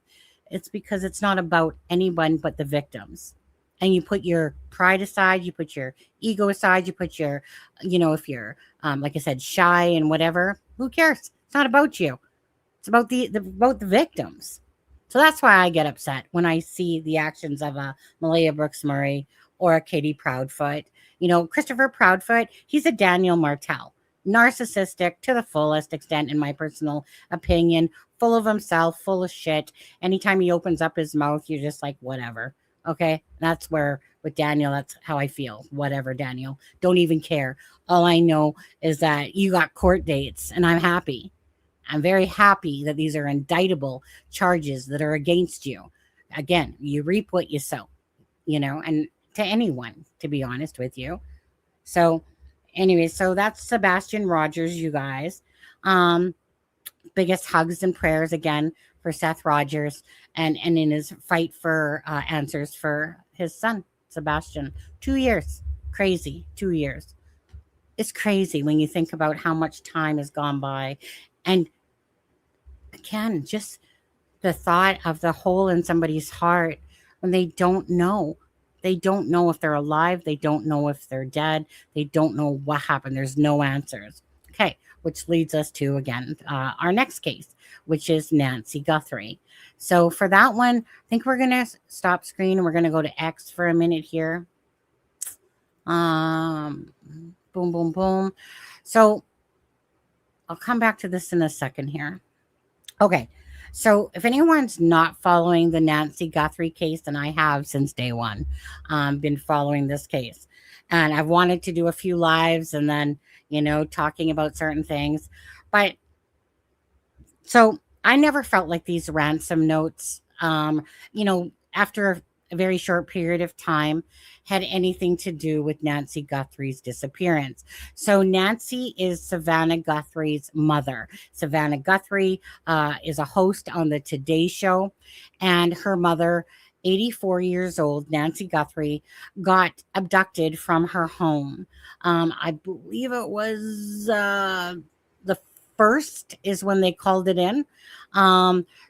Speaker 1: It's because it's not about anyone but the victims. And you put your pride aside, you put your ego aside, you put your, if you're, like I said, shy and whatever, who cares? It's not about you. It's about the victims. So that's why I get upset when I see the actions of a Malaya Brooks Murray or a Katie Proudfoot. Christopher Proudfoot, he's a Daniel Martell. Narcissistic to the fullest extent, in my personal opinion, full of himself, full of shit. Anytime he opens up his mouth, you're just like, whatever. Okay. That's where with Daniel, that's how I feel. Whatever, Daniel. Don't even care. All I know is that you got court dates and I'm happy. I'm very happy that these are indictable charges that are against you. Again, you reap what you sow, and to anyone, to be honest with you. So anyway, so that's Sebastian Rogers, you guys. Biggest hugs and prayers again for Seth Rogers and in his fight for answers for his son, Sebastian. 2 years. Crazy. 2 years. It's crazy when you think about how much time has gone by. And again, just the thought of the hole in somebody's heart when they don't know. They don't know if they're alive. They don't know if they're dead. They don't know what happened. There's no answers. Okay, which leads us to, again, our next case, which is Nancy Guthrie. So for that one, I think we're going to stop screen and we're going to go to X for a minute here. Boom, boom, boom. So I'll come back to this in a second here. Okay. So if anyone's not following the Nancy Guthrie case, and I have since day one, been following this case, and I've wanted to do a few lives and then, talking about certain things. But so I never felt like these ransom notes, after a very short period of time, had anything to do with Nancy Guthrie's disappearance. So Nancy is Savannah Guthrie's mother. Savannah Guthrie is a host on the Today Show, and her mother, 84 years old, Nancy Guthrie, got abducted from her home. I believe it was the 1st is when they called it in.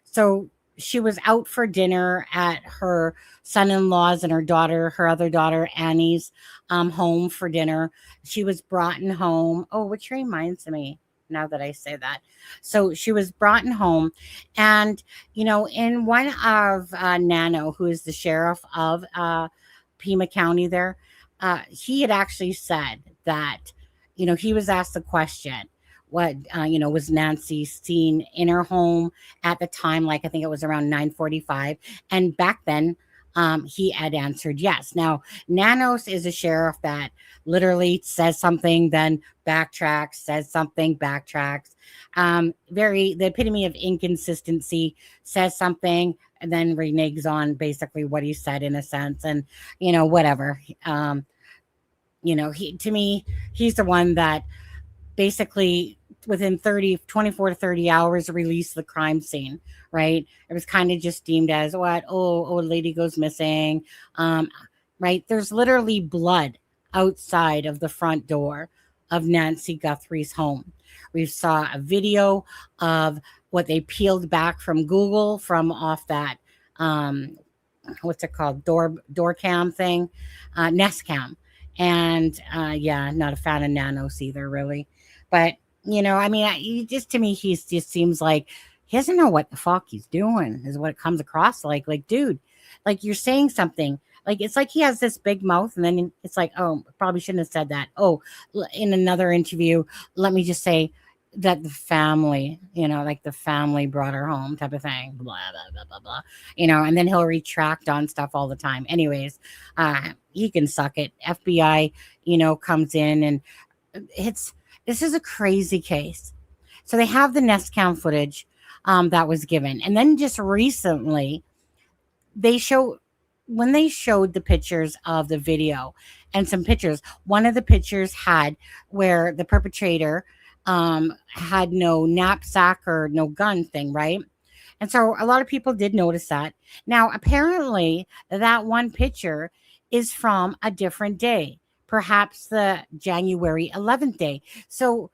Speaker 1: So she was out for dinner at her son-in-law's and her other daughter Annie's home for dinner. She was brought in home. Oh, which reminds me, now that I say that. So she was brought in home, and in one of Nano, who is the sheriff of Pima County there, he had actually said that, he was asked the question, what was Nancy seen in her home at the time? Like, I think it was around 9:45, and back then he had answered yes. Now, Nanos is a sheriff that literally says something, then backtracks, says something, backtracks. The epitome of inconsistency, says something and then reneges on basically what he said in a sense, and whatever. To me, he's the one that basically within 24 to 30 hours released the crime scene, right? It was kind of just deemed as what? Oh, a lady goes missing. Right? There's literally blood outside of the front door of Nancy Guthrie's home. We saw a video of what they peeled back from Google from off that, what's it called? Door cam thing, Nest Cam. And not a fan of Nanos either, really. But, just to me, he just seems like he doesn't know what the fuck he's doing, is what it comes across like. Like, dude, like, you're saying something. Like, it's like he has this big mouth, and then it's like, oh, probably shouldn't have said that. Oh, in another interview, let me just say that the family, like the family brought her home, type of thing, blah, blah, blah, blah, blah, and then he'll retract on stuff all the time. Anyways, he can suck it. FBI, comes in, and this is a crazy case. So they have the Nest cam footage that was given. And then just recently, when they showed the pictures of the video and some pictures, one of the pictures had where the perpetrator had no knapsack or no gun thing, right? And so a lot of people did notice that. Now, apparently, that one picture is from a different day, perhaps the January 11th day. So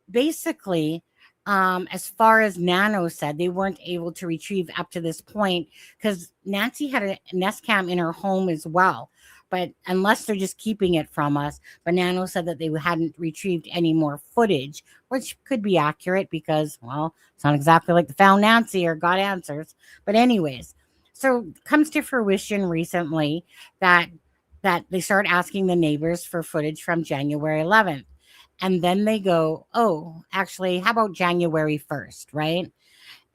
Speaker 1: basically, as far as Nano said, they weren't able to retrieve up to this point because Nancy had a Nest cam in her home as well. But unless they're just keeping it from us, but Nano said that they hadn't retrieved any more footage, which could be accurate because, well, it's not exactly like the Found Nancy or Got Answers. But anyways, so comes to fruition recently that they start asking the neighbors for footage from January 11th. And then they go, oh, actually, how about January 1st, right?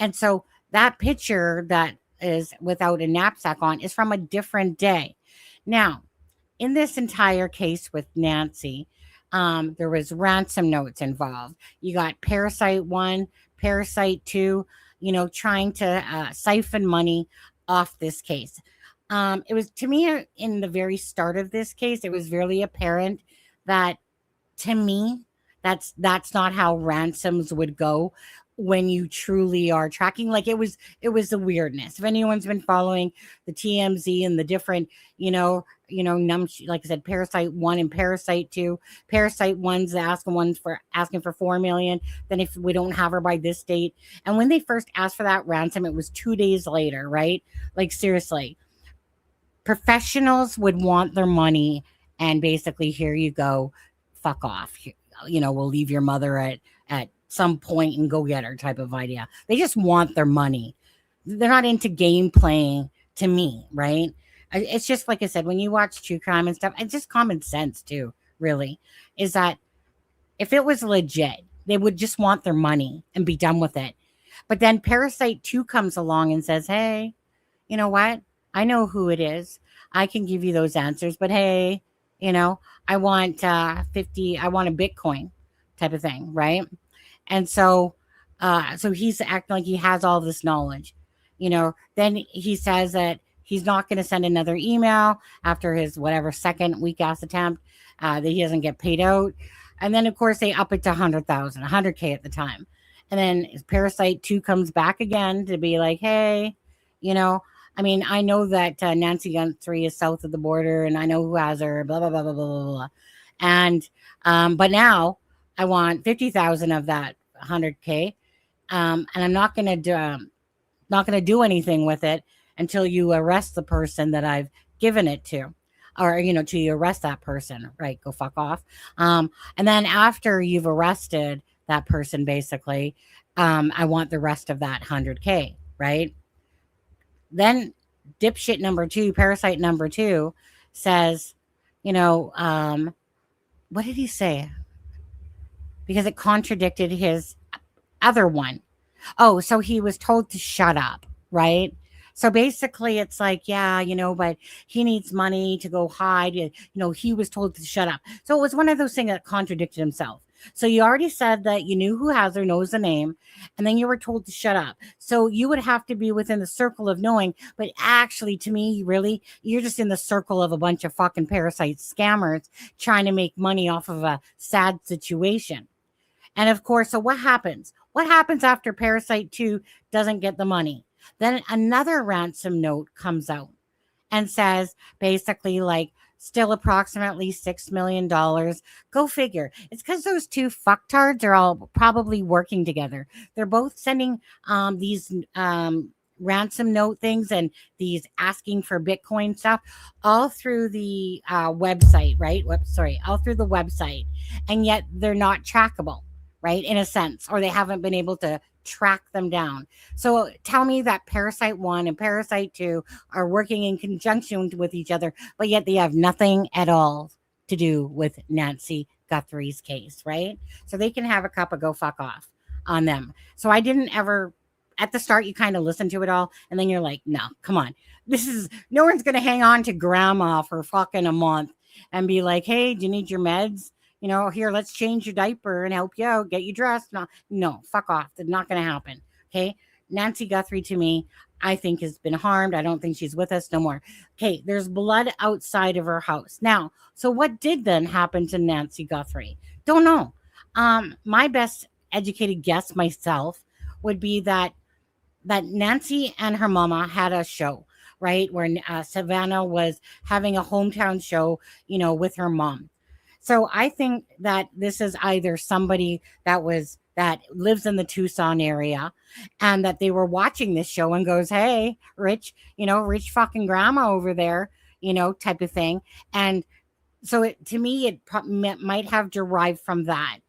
Speaker 1: And so that picture that is without a knapsack on is from a different day. Now, in this entire case with Nancy, there was ransom notes involved. You got Parasite 1, Parasite 2, trying to siphon money off this case. It was, to me, in the very start of this case, it was very apparent that, to me, that's not how ransoms would go when you truly are tracking. Like, it was the weirdness. If anyone's been following the TMZ and the different, like I said, Parasite 1 and Parasite 2. Parasite 1's asking for 4 million. Then if we don't have her by this date, and when they first asked for that ransom, it was 2 days later, right? Like, seriously, professionals would want their money, and basically, here you go, fuck off. We'll leave your mother at some point and go get her type of idea. They just want their money. They're not into game playing, to me, right? It's just like I said, when you watch true crime and stuff, it's just common sense too, really, is that if it was legit, they would just want their money and be done with it. But then Parasite 2 comes along and says, hey, you know what? I know who it is. I can give you those answers, but hey, I want 50, I want a Bitcoin type of thing, right? And so he's acting like he has all this knowledge, then he says that he's not going to send another email after his whatever second weak ass attempt, that he doesn't get paid out. And then of course they up it to 100K at the time. And then Parasite 2 comes back again to be like, hey, I know that Nancy Guthrie is south of the border, and I know who has her, blah, blah, blah, blah, blah, blah, blah. And, but now I want 50,000 of that 100K. And I'm not going to do anything with it until you arrest the person that I've given it to, or, till you arrest that person, right? Go fuck off. And then after you've arrested that person, basically, I want the rest of that 100K, right? Then dipshit number 2, Parasite number 2 says, what did he say? Because it contradicted his other one. Oh, so he was told to shut up, right? So basically it's like, yeah, but he needs money to go hide. He was told to shut up. So it was one of those things that contradicted himself. So you already said that you knew who has her, knows the name, and then you were told to shut up. So you would have to be within the circle of knowing, but actually, to me, really, you're just in the circle of a bunch of fucking parasite scammers trying to make money off of a sad situation. And of course, so what happens? What happens after Parasite 2 doesn't get the money? Then another ransom note comes out and says basically like, still approximately $6 million. Go figure. It's because those two fucktards are all probably working together. They're both sending these ransom note things and these asking for Bitcoin stuff all through the website, right? All through the website. And yet they're not trackable, right? In a sense, or they haven't been able to track them down. So tell me that Parasite 1 and Parasite 2 are working in conjunction with each other, but yet they have nothing at all to do with Nancy Guthrie's case, right? So they can have a cup of go fuck off on them. So I didn't ever, at the start, you kind of listen to it all, and then you're like, no, come on. No one's going to hang on to grandma for fucking a month and be like, hey, do you need your meds? Here, let's change your diaper and help you out, get you dressed. No, fuck off. That's not going to happen. Okay. Nancy Guthrie, to me, I think has been harmed. I don't think she's with us no more. Okay. There's blood outside of her house. Now, so what did then happen to Nancy Guthrie? Don't know. My best educated guess myself would be that Nancy and her mama had a show, right? Where Savannah was having a hometown show, with her mom. So I think that this is either somebody that lives in the Tucson area and that they were watching this show and goes, hey, rich fucking grandma over there, type of thing. And so to me, it might have derived from that.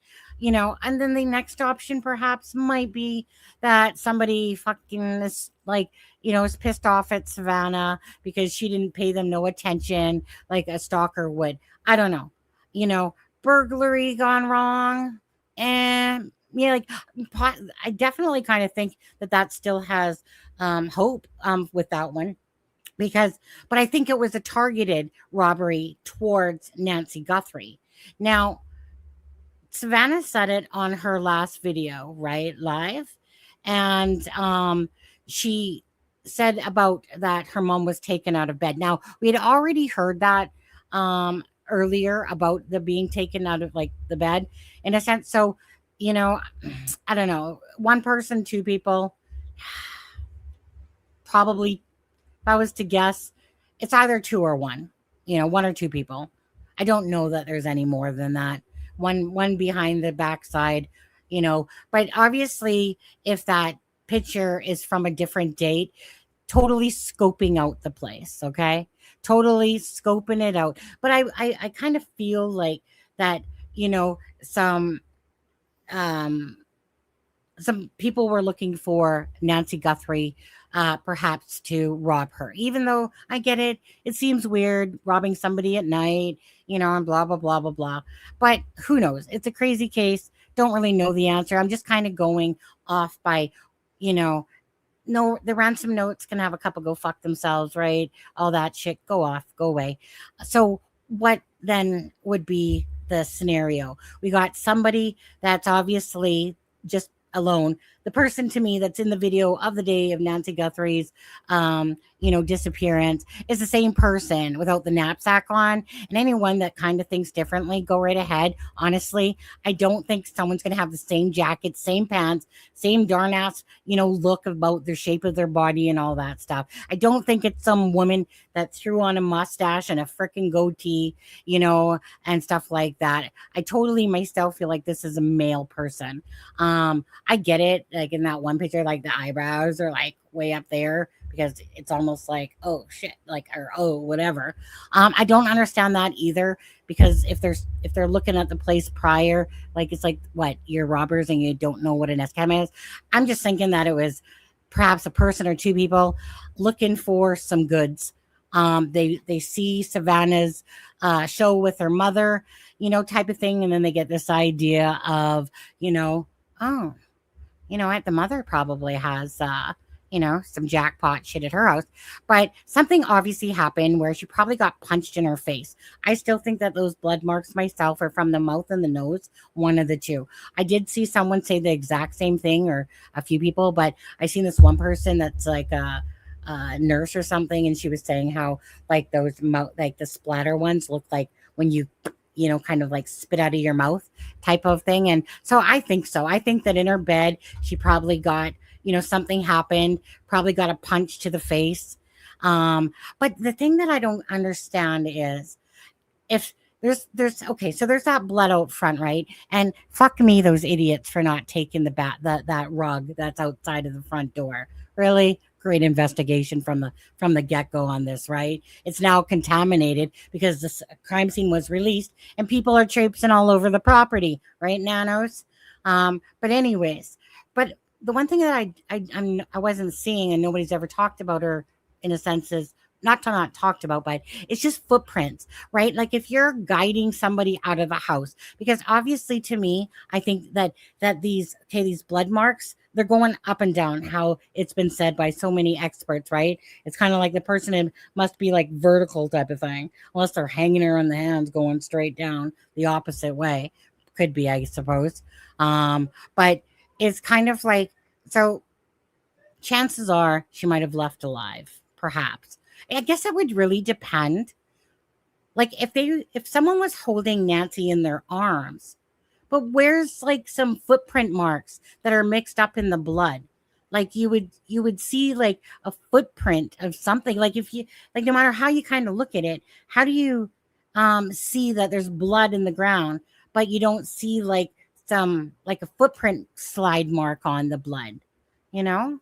Speaker 1: And then the next option perhaps might be that somebody fucking is is pissed off at Savannah because she didn't pay them no attention like a stalker would. I don't know. Burglary gone wrong. And I definitely kind of think that still has hope with that one. But I think it was a targeted robbery towards Nancy Guthrie. Now, Savannah said it on her last video, right? Live. And she said about that her mom was taken out of bed. Now, we had already heard that earlier about the being taken out of the bed in a sense. So, I don't know. One person, two people, probably, if I was to guess, it's either two or one, one or two people. I don't know that there's any more than that. One behind the backside, but obviously if that picture is from a different date, totally scoping out the place. Okay. Totally scoping it out. But I kind of feel like that, some people were looking for Nancy Guthrie, perhaps to rob her, even though I get it. It seems weird robbing somebody at night, and blah, blah, blah, blah, blah. But who knows? It's a crazy case. Don't really know the answer. I'm just kind of going off by, no, the ransom notes can have a couple go fuck themselves, right? All that shit, go off, go away. So what then would be the scenario? We got somebody that's obviously just alone. The person to me that's in the video of the day of Nancy Guthrie's, disappearance is the same person without the knapsack on. And anyone that kind of thinks differently, go right ahead. Honestly, I don't think someone's going to have the same jacket, same pants, same darn ass, look about the shape of their body and all that stuff. I don't think it's some woman that threw on a mustache and a freaking goatee, and stuff like that. I totally myself feel like this is a male person. I get it. Like in that one picture, like the eyebrows are like way up there because it's almost like, oh shit, or oh whatever. I don't understand that either, because if they're looking at the place prior, it's like, what, you're robbers and you don't know what an S-cam is. I'm just thinking that it was perhaps a person or two people looking for some goods. They see Savannah's show with her mother, type of thing, and then they get this idea of, oh, the mother probably has, some jackpot shit at her house. But something obviously happened where she probably got punched in her face. I still think that those blood marks myself are from the mouth and the nose, one of the two. I did see someone say the exact same thing, or a few people, but I seen this one person that's like a nurse or something, and she was saying how those the splatter ones look like when you kind of spit out of your mouth type of thing. And so I think that in her bed, she probably got, something happened, probably got a punch to the face. But the thing that I don't understand is if there's okay, so there's that blood out front, right? And fuck me, those idiots for not taking that rug that's outside of the front door. Really? Great investigation from the get-go on this, right? It's now contaminated because the crime scene was released and people are traipsing all over the property, right, nanos? But anyways, but the one thing that I wasn't seeing and nobody's ever talked about her in a sense is not talked about, but it's just footprints, right? Like if you're guiding somebody out of a house, because obviously to me, I think that these blood marks, they're going up and down, how it's been said by so many experts, right? It's kind of like the person must be like vertical type of thing, unless they're hanging her on the hands going straight down the opposite way. Could be, I suppose. But it's kind of like, so chances are she might have left alive, perhaps. I guess it would really depend. Like if someone was holding Nancy in their arms, but where's like some footprint marks that are mixed up in the blood? Like you would see like a footprint of something. Like if you, like, no matter how you kind of look at it, how do you see that there's blood in the ground, but you don't see like some, like a footprint slide mark on the blood, you know?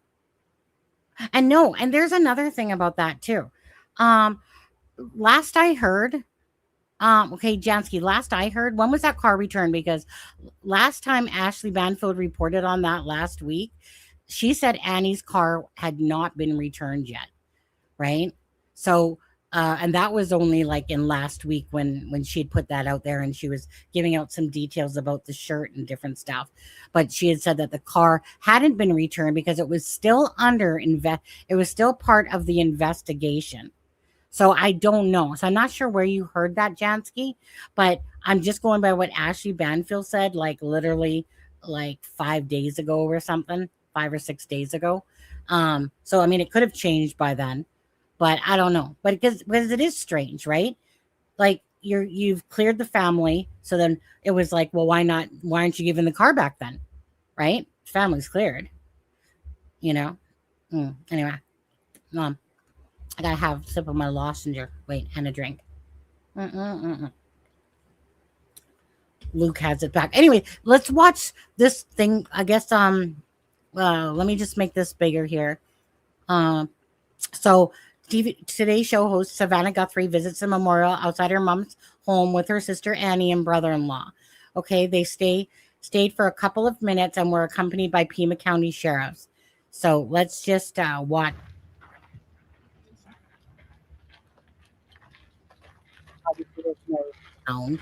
Speaker 1: And no, and there's another thing about that too. Um, last I heard, okay, Jansky, last I heard, when was that car returned? Because last time Ashley Banfield reported on that last week, she said Annie's car had not been returned yet, right? So, and that was only like in last week when she'd put that out there and she was giving out some details about the shirt and different stuff. But she had said that the car hadn't been returned because it was still it was still part of the investigation. So I don't know. So I'm not sure where you heard that, Jansky, but I'm just going by what Ashley Banfield said, like literally like 5 days ago or something, 5 or 6 days ago. So I mean, it could have changed by then, but I don't know. But because it is strange, right? Like you've cleared the family, so then it was like, well, why not? Why aren't you giving the car back then? Right? Family's cleared, you know. Anyway, I gotta have a sip of my lozenge. Wait, and a drink. Mm-mm-mm-mm. Luke has it back. Anyway, let's watch this thing. I guess let me just make this bigger here. So today's show host Savannah Guthrie visits a memorial outside her mom's home with her sister Annie and brother-in-law. Okay, they stayed for a couple of minutes and were accompanied by Pima County sheriffs. So let's just watch. Obviously, there's no sound.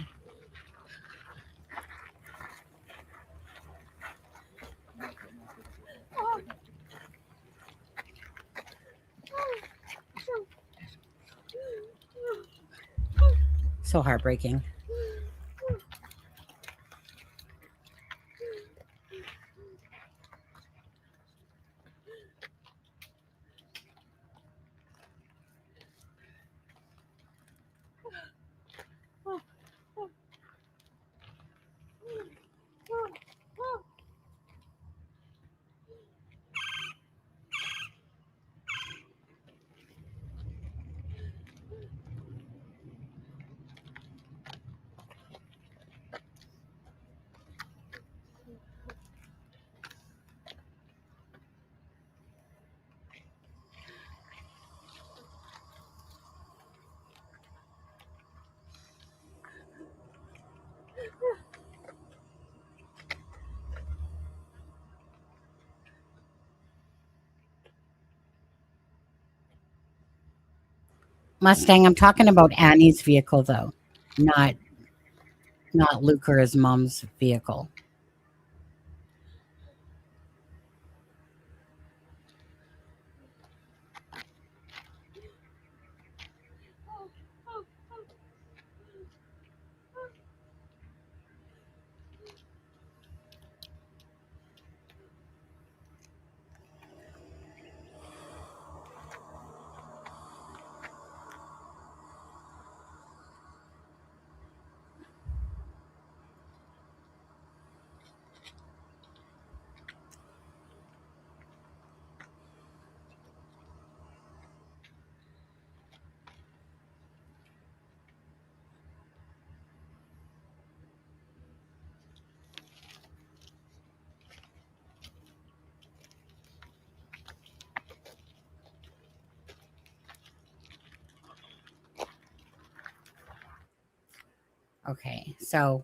Speaker 1: So heartbreaking. Mustang, I'm talking about Annie's vehicle though, not Luke or his mom's vehicle. Okay, so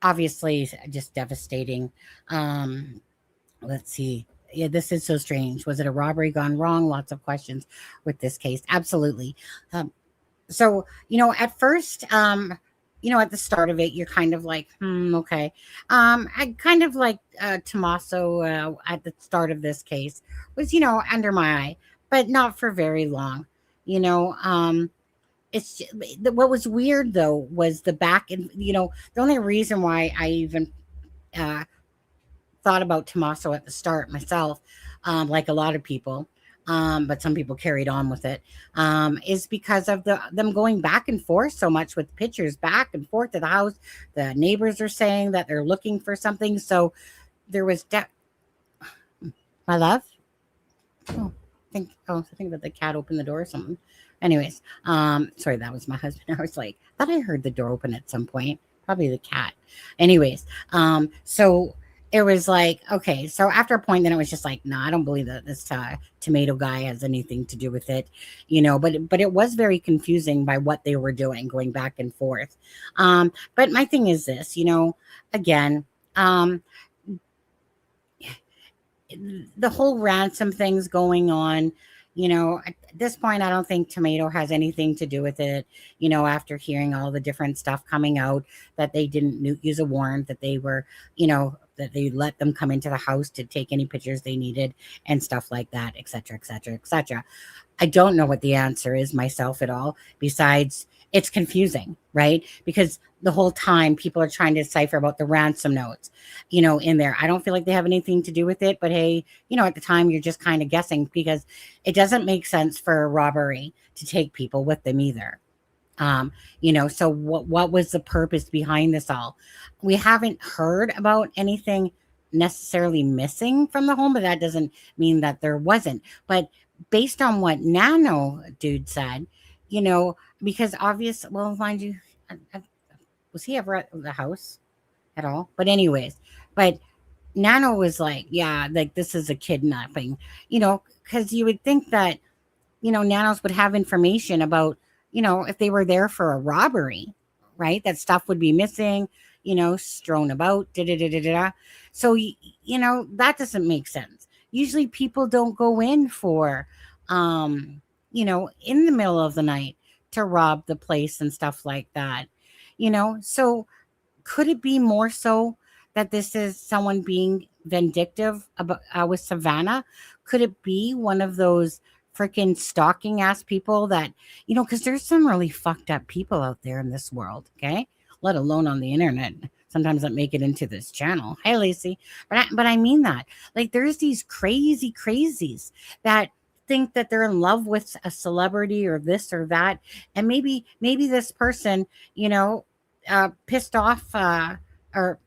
Speaker 1: obviously just devastating. let's see. Yeah, this is so strange. Was it a robbery gone wrong? Lots of questions with this case. Absolutely. So, at first, at the start of it, you're kind of like, okay. I kind of like Tommaso at the start of this case was, under my eye, but not for very long. You know, it's what was weird though was the back and the only reason why I even uh, thought about Tommaso at the start myself, like a lot of people, but some people carried on with it, is because of them going back and forth so much with pictures back and forth to the house. The neighbors are saying that they're looking for something, so there was my love. I think that the cat opened the door or something. Anyways, sorry, that was my husband. I was like, I thought I heard the door open at some point. Probably the cat. Anyways, so it was like, okay, so after a point, then it was just like, no, I don't believe that this tomato guy has anything to do with it, but it was very confusing by what they were doing, going back and forth. But my thing is this, again, the whole ransom thing's going on. At this point, I don't think tomato has anything to do with it. After hearing all the different stuff coming out, that they didn't use a warrant, that they were, that they let them come into the house to take any pictures they needed and stuff like that, etc., etc., etc. I don't know what the answer is myself at all, besides it's confusing, right? Because the whole time people are trying to decipher about the ransom notes, in there. I don't feel like they have anything to do with it, but hey, at the time you're just kind of guessing because it doesn't make sense for a robbery to take people with them either. So what was the purpose behind this all? We haven't heard about anything necessarily missing from the home, but that doesn't mean that there wasn't. But based on what Nano dude said, because well, mind you, was he ever at the house at all? But anyways, but Nano was like, yeah, like this is a kidnapping, because you would think that, Nanos would have information about, if they were there for a robbery, right? That stuff would be missing, strewn about, So, that doesn't make sense. Usually people don't go in for, in the middle of the night to rob the place and stuff like that, So could it be more so that this is someone being vindictive about with Savannah? Could it be one of those freaking stalking ass people that, because there's some really fucked up people out there in this world, okay? Let alone on the internet. Sometimes that make it into this channel. Hey, Lacey. But I mean that. Like, there's these crazy crazies that think that they're in love with a celebrity or this or that. And maybe this person, pissed off or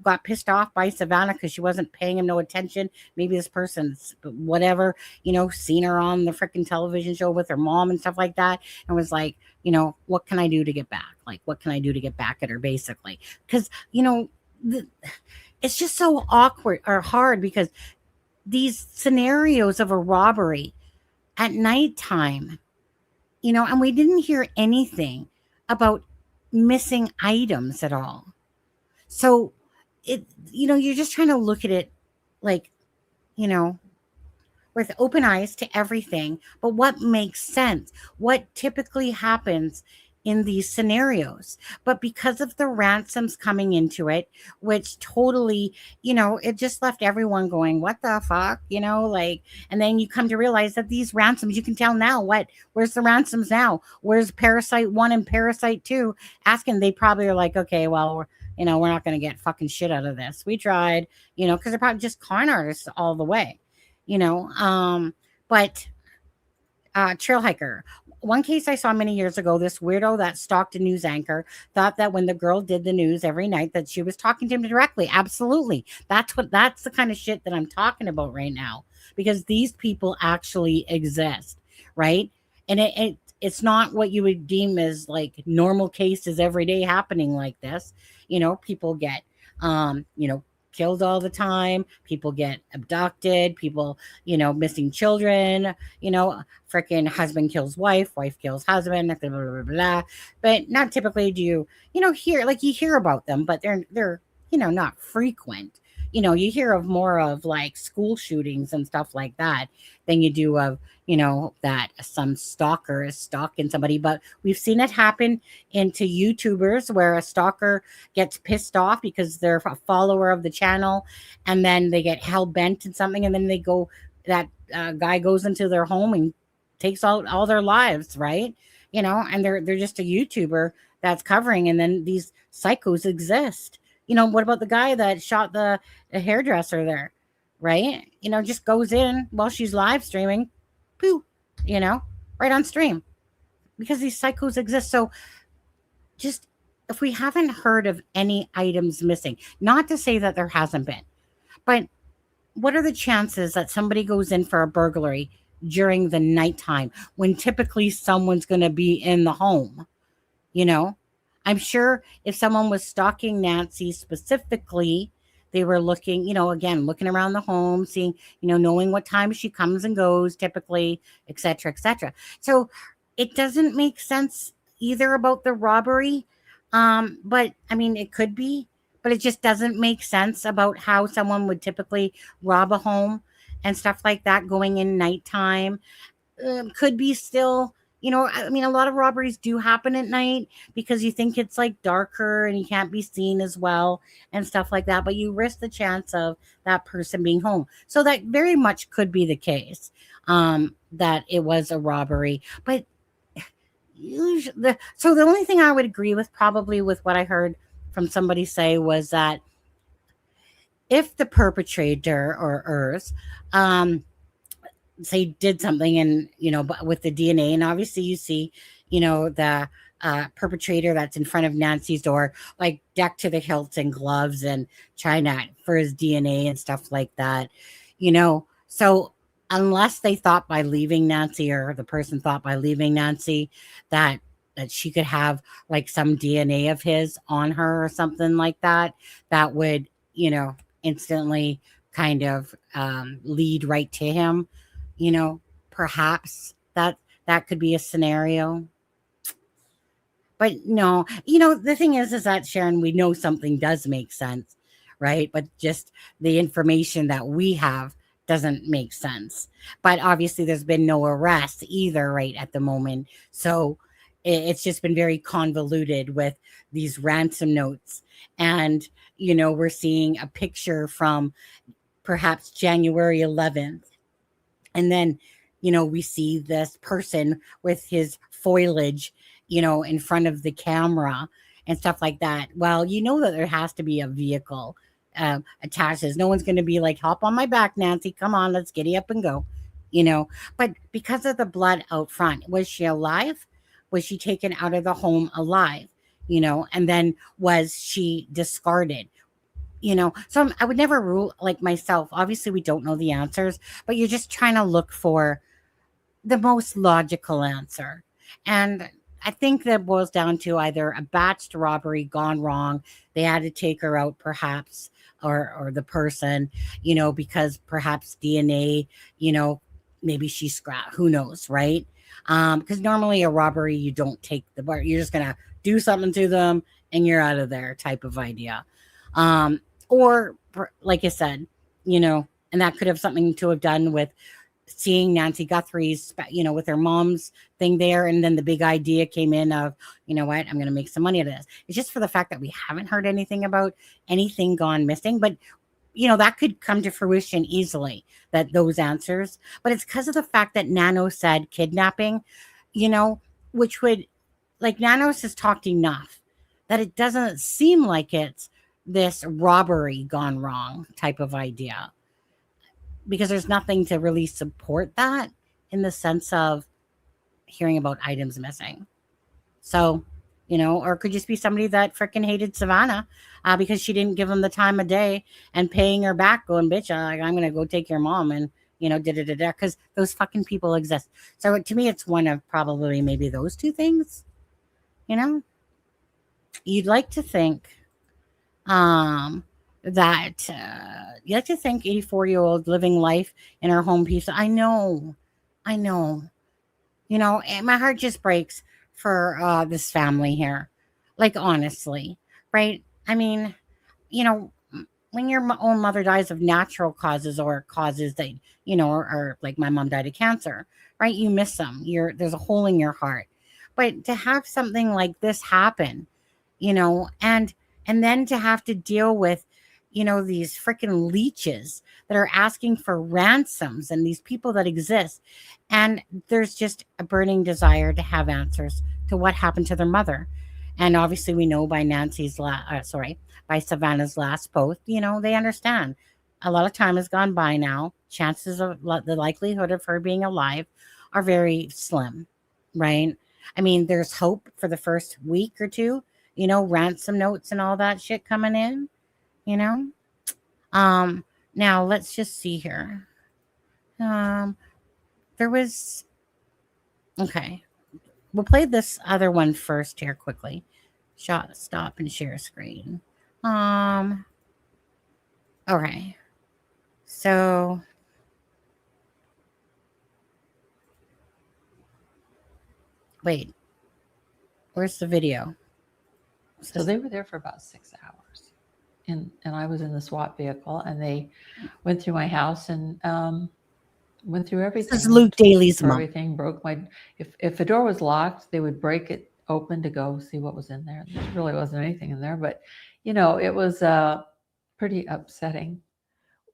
Speaker 1: got pissed off by Savannah because she wasn't paying him no attention. Maybe this person's whatever, seen her on the freaking television show with her mom and stuff like that, and was like, what can I do to get back? Like, what can I do to get back at her, basically? Because it's just so awkward or hard because these scenarios of a robbery at nighttime, and we didn't hear anything about missing items at all. So you're just trying to look at it like, with open eyes to everything, but what makes sense? What typically happens in these scenarios? But because of the ransoms coming into it, which totally, it just left everyone going, what the fuck, and then you come to realize that these ransoms, you can tell now, where's the ransoms now? Where's Parasite 1 and Parasite 2? Asking, they probably are like, okay, well, we're not going to get fucking shit out of this. We tried, because they're probably just con artists all the way, but trail hiker. One case I saw many years ago, this weirdo that stalked a news anchor thought that when the girl did the news every night that she was talking to him directly. Absolutely. That's the kind of shit that I'm talking about right now, because these people actually exist, right? And it's not what you would deem as like normal cases every day happening like this. People get, killed all the time. People get abducted. People, missing children. Freaking husband kills wife kills husband. Blah, blah, blah, blah. But not typically do you, hear about them, but they're not frequent. you hear of more of like school shootings and stuff like that than you do of, that some stalker is stalking somebody. But we've seen it happen into YouTubers where a stalker gets pissed off because they're a follower of the channel, and then they get hell bent in something, and then that guy goes into their home and takes out all their lives, right? And they're just a YouTuber that's covering, and then these psychos exist. What about the guy that shot the hairdresser there, right? Just goes in while she's live streaming, poo, right on stream, because these psychos exist. So just, if we haven't heard of any items missing, not to say that there hasn't been, but what are the chances that somebody goes in for a burglary during the nighttime when typically someone's going to be in the home? I'm sure if someone was stalking Nancy specifically, they were looking, again, looking around the home, seeing, knowing what time she comes and goes typically, et cetera, et cetera. So it doesn't make sense either about the robbery. But I mean, it could be, but it just doesn't make sense about how someone would typically rob a home and stuff like that going in nighttime. Could be still, I mean, a lot of robberies do happen at night because you think it's like darker and you can't be seen as well and stuff like that, but you risk the chance of that person being home. So that very much could be the case, that it was a robbery. But so the only thing I would agree with, probably with what I heard from somebody say, was that if the perpetrator or ers, say did something, and but with the DNA, and obviously you see the perpetrator that's in front of Nancy's door, like decked to the hilt in gloves and China for his DNA and stuff like that, so unless they thought by leaving Nancy, or the person thought by leaving Nancy, that she could have like some DNA of his on her or something like that, that would instantly kind of lead right to him. Perhaps that could be a scenario. But no, the thing is that, Sharon, we know something does make sense, right? But just the information that we have doesn't make sense. But obviously there's been no arrest either right at the moment. So it's just been very convoluted with these ransom notes. And, we're seeing a picture from perhaps January 11th. And then, we see this person with his foliage, in front of the camera and stuff like that. Well, that there has to be a vehicle attached. No one's going to be like, hop on my back, Nancy. Come on, let's get you up and go. But because of the blood out front, was she alive? Was she taken out of the home alive? And then was she discarded? So I would never rule, like myself. Obviously, we don't know the answers, but you're just trying to look for the most logical answer. And I think that boils down to either a batched robbery gone wrong. They had to take her out, perhaps, or the person, because perhaps DNA, maybe she scrapped. Who knows, right? Because normally a robbery, you don't take the bar. You're just gonna do something to them and you're out of there, type of idea. Or like I said, and that could have something to have done with seeing Nancy Guthrie's, with her mom's thing there. And then the big idea came in of, what, I'm going to make some money out of this. It's just for the fact that we haven't heard anything about anything gone missing. But, that could come to fruition easily, that those answers. But it's because of the fact that Nanos said kidnapping, which would, like, Nanos has talked enough that it doesn't seem like it's this robbery gone wrong type of idea, because there's nothing to really support that in the sense of hearing about items missing. So, or it could just be somebody that freaking hated Savannah because she didn't give him the time of day and paying her back, going, bitch, I'm going to go take your mom and, because those fucking people exist. So to me, it's one of probably maybe those two things, you'd like to think that you like to think 84-year-old living life in her home peace. I know, and my heart just breaks for this family here. Like, honestly, right? I mean, when your own mother dies of natural causes or causes that, or like my mom died of cancer, right? You miss them. There's a hole in your heart. But to have something like this happen, and then to have to deal with, these freaking leeches that are asking for ransoms and these people that exist. And there's just a burning desire to have answers to what happened to their mother. And obviously we know by by Savannah's last post, they understand a lot of time has gone by now. Chances of the likelihood of her being alive are very slim, right? I mean, there's hope for the first week or two, ransom notes and all that shit coming in, now let's just see here. There was, okay, we'll play this other one first here quickly. Stop and share screen. Okay. So wait, where's the video?
Speaker 11: So they were there for about 6 hours, and I was in the SWAT vehicle, and they went through my house and went through everything.
Speaker 1: This is Luke Daly's mom.
Speaker 11: Everything broke my. If a door was locked, they would break it open to go see what was in there. There really wasn't anything in there, but it was pretty upsetting.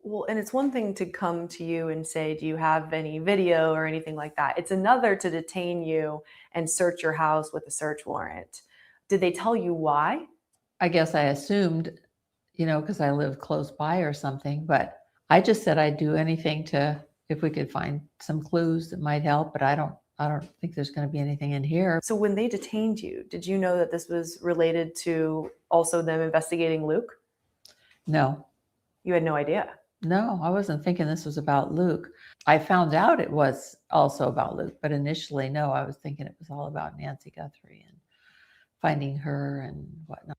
Speaker 12: Well, and it's one thing to come to you and say, do you have any video or anything like that? It's another to detain you and search your house with a search warrant. Did they tell you why?
Speaker 11: I guess I assumed, because I live close by or something, but I just said I'd do anything if we could find some clues that might help, but I don't think there's going to be anything in here.
Speaker 12: So when they detained you, did you know that this was related to also them investigating Luke?
Speaker 11: No.
Speaker 12: You had no idea?
Speaker 11: No, I wasn't thinking this was about Luke. I found out it was also about Luke, but initially, no, I was thinking it was all about Nancy Guthrie and finding her and whatnot.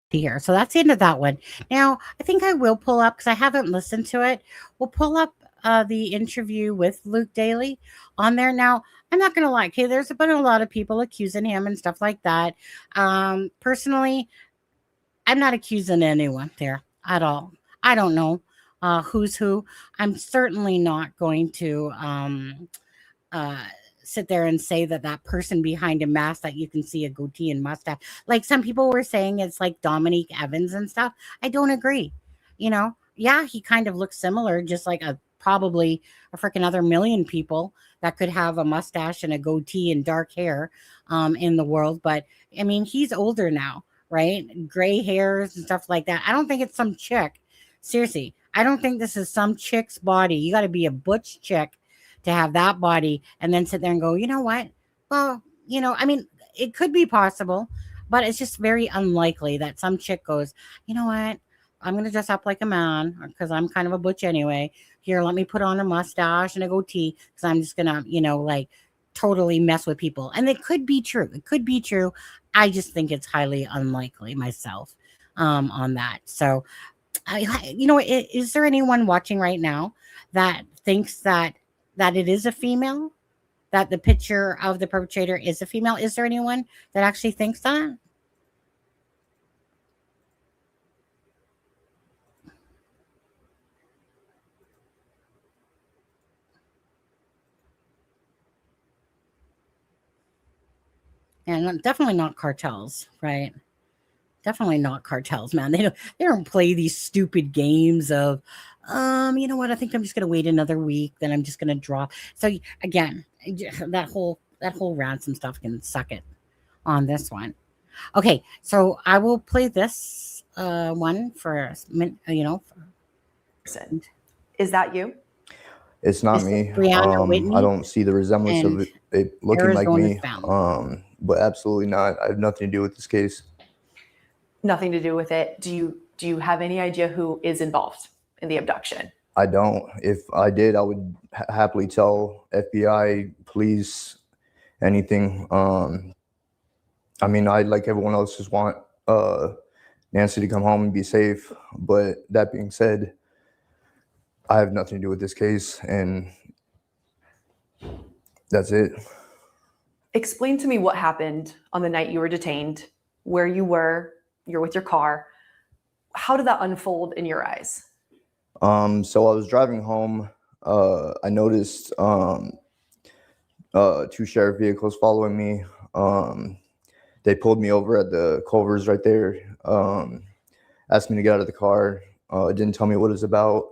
Speaker 1: Here. So that's the end of that one. Now, I think I will pull up, because I haven't listened to it. We'll pull up the interview with Luke Daly on there. Now, I'm not going to lie. Okay, there's been a lot of people accusing him and stuff like that. Personally, I'm not accusing anyone there at all. I don't know who's who. I'm certainly not going to sit there and say that person behind a mask that you can see a goatee and mustache, like some people were saying it's like Dominique Evans and stuff. I don't agree. Yeah, he kind of looks similar, just like probably a freaking other million people that could have a mustache and a goatee and dark hair in the world. But I mean, he's older now, right? Gray hairs and stuff like that. I don't think it's some chick. Seriously, I don't think this is some chick's body. You got to be a butch chick to have that body and then sit there and go, you know what? Well, I mean, it could be possible, but it's just very unlikely that some chick goes, you know what? I'm going to dress up like a man because I'm kind of a butch anyway. Here, let me put on a mustache and a goatee because I'm just going to, like totally mess with people. And it could be true. It could be true. I just think it's highly unlikely myself on that. So, is there anyone watching right now that thinks that it is a female, that the picture of the perpetrator is a female? Is there anyone that actually thinks that? And definitely not cartels, right? Definitely not cartels, man. They don't play these stupid games of, you know what? I think I'm just gonna wait another week, then I'm just gonna draw. So again, that whole ransom stuff can suck it on this one. Okay, so I will play this one for
Speaker 12: Is that you?
Speaker 13: It's not me. I don't see the resemblance of it looking like me. But absolutely not. I have nothing to do with this case.
Speaker 12: Nothing to do with it. Do you have any idea who is involved in the abduction?
Speaker 13: I don't. If I did, I would happily tell FBI, police, anything. I mean, I, like everyone else, just want Nancy to come home and be safe. But that being said, I have nothing to do with this case, and that's it.
Speaker 12: Explain to me what happened on the night you were detained, where you were. You're with your car. How did that unfold in your eyes?
Speaker 13: So I was driving home. I noticed two sheriff vehicles following me. They pulled me over at the Culvers right there. Asked me to get out of the car. Didn't tell me what it was about.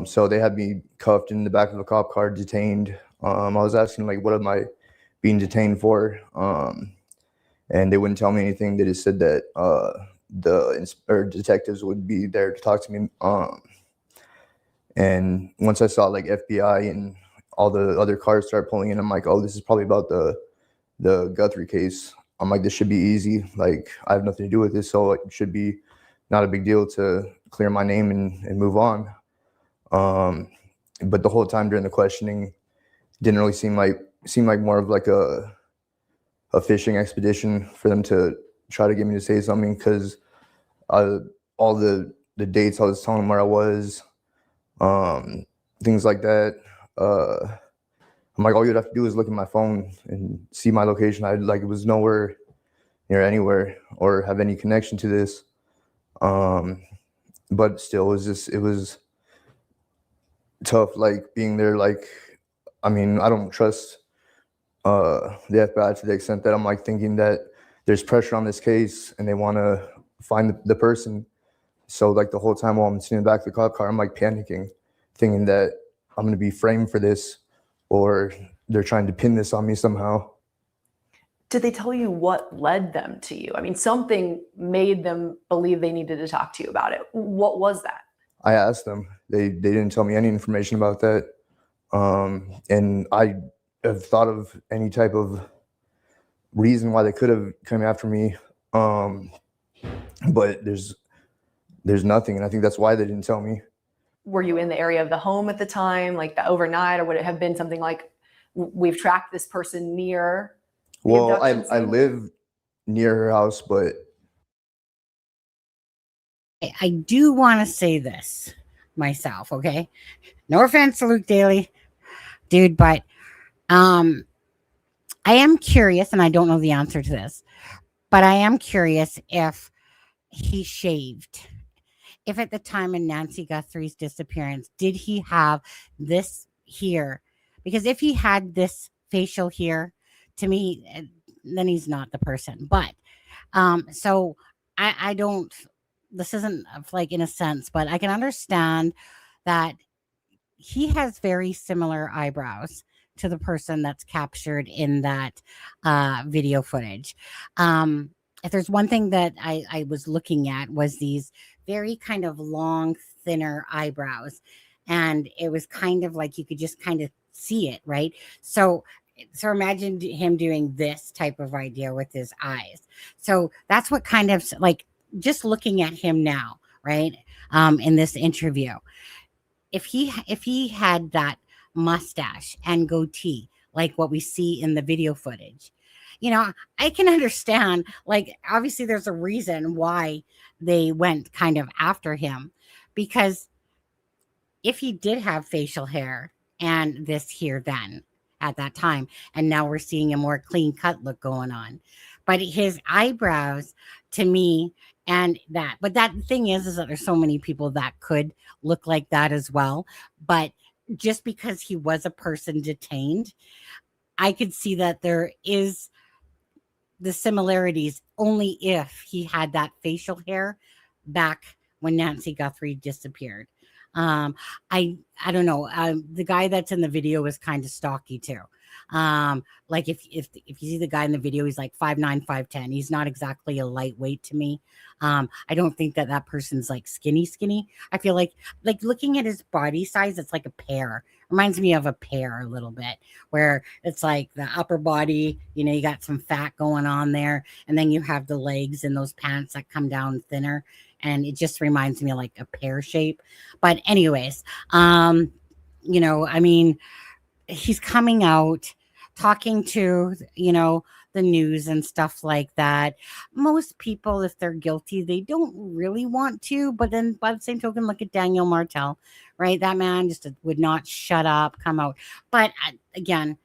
Speaker 13: So they had me cuffed in the back of a cop car, detained. I was asking, like, what am I being detained for? And they wouldn't tell me anything. They just said that the detectives would be there to talk to me. And once I saw like FBI and all the other cars start pulling in, I'm like, oh, this is probably about the Guthrie case. I'm like, this should be easy. Like, I have nothing to do with this, so it should be not a big deal to clear my name and move on. But the whole time during the questioning, didn't really seem like more of like a fishing expedition for them to try to get me to say something, because all the dates I was telling them where I was, things like that. I'm like, all you'd have to do is look at my phone and see my location. It was nowhere near anywhere or have any connection to this. But still, it was tough, like being there. Like, I mean, I don't trust the FBI to the extent that I'm like thinking that there's pressure on this case and they want to find the person. So like the whole time while I'm sitting in the back of the cop car, I'm like panicking, thinking that I'm going to be framed for this, or they're trying to pin this on me somehow.
Speaker 12: Did they tell you what led them to you? I mean, something made them believe they needed to talk to you about it. What was that?
Speaker 13: I asked them. They didn't tell me any information about that. And I have thought of any type of reason why they could have come after me. But there's nothing. And I think that's why they didn't tell me.
Speaker 12: Were you in the area of the home at the time, like the overnight, or would it have been something like, we've tracked this person near?
Speaker 13: Well, I live near her house, but
Speaker 1: I do want to say this myself, okay? No offense to Luke Daly, dude, but I am curious, and I don't know the answer to this, but I am curious if he shaved. If at the time of Nancy Guthrie's disappearance, did he have this here? Because if he had this facial here, to me, then he's not the person. But so I don't, this isn't like in a sense, but I can understand that he has very similar eyebrows to the person that's captured in that video footage. If there's one thing that I was looking at was these very kind of long, thinner eyebrows. And it was kind of like you could just kind of see it, right? So imagine him doing this type of idea with his eyes. So that's what kind of like just looking at him now, right? In this interview, if he had that mustache and goatee, like what we see in the video footage, you know, I can understand, like, obviously there's a reason why they went kind of after him, because if he did have facial hair and this here then at that time, and now we're seeing a more clean cut look going on, but his eyebrows to me, and that, but that thing is that there's so many people that could look like that as well. But just because he was a person detained, I could see that there is the similarities only if he had that facial hair back when Nancy Guthrie disappeared. I don't know. The guy that's in the video is kind of stocky too. Like if you see the guy in the video, he's like 5'9", 5'10". He's not exactly a lightweight to me. I don't think that person's like skinny. I feel like looking at his body size, it's like a pear. Reminds me of a pear a little bit, where it's like the upper body, you know, you got some fat going on there, and then you have the legs and those pants that come down thinner, and it just reminds me of like a pear shape. But anyways, you know, I mean, he's coming out talking to, you know, the news and stuff like that. Most people, if they're guilty, they don't really want to, but then by the same token, look at Daniel Martell, right? That man just would not shut up, come out. But again,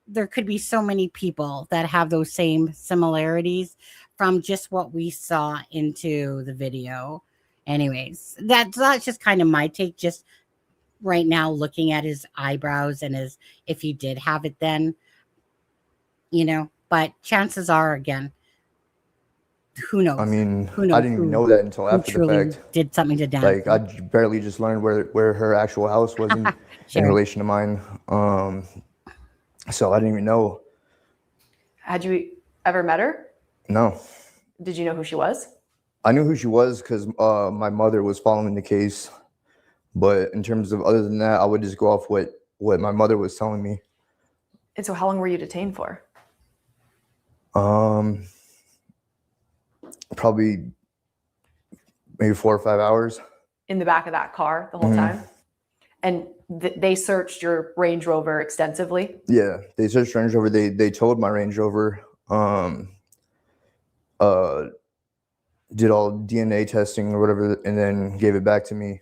Speaker 1: there could be so many people that have those same similarities from just what we saw into the video. Anyways, that's just kind of my take, just right now looking at his eyebrows and his, if he did have it then, but chances are, again, who knows?
Speaker 13: I mean,
Speaker 1: Who knows
Speaker 13: I didn't even know that until
Speaker 1: who
Speaker 13: after the
Speaker 1: truly
Speaker 13: fact.
Speaker 1: did something to Dan.
Speaker 13: Like, I barely just learned where her actual house was in
Speaker 1: Sure.
Speaker 13: relation to mine. So I didn't even know.
Speaker 12: Had you ever met her?
Speaker 13: No.
Speaker 12: Did you know who she was?
Speaker 13: I knew who she was because my mother was following the case. But in terms of other than that, I would just go off what my mother was telling me.
Speaker 12: And so how long were you detained for?
Speaker 13: Probably maybe 4 or 5 hours.
Speaker 12: In the back of that car the whole time? And they searched your Range Rover extensively?
Speaker 13: Yeah, they searched Range Rover. They towed my Range Rover. Did all DNA testing or whatever, and then gave it back to me.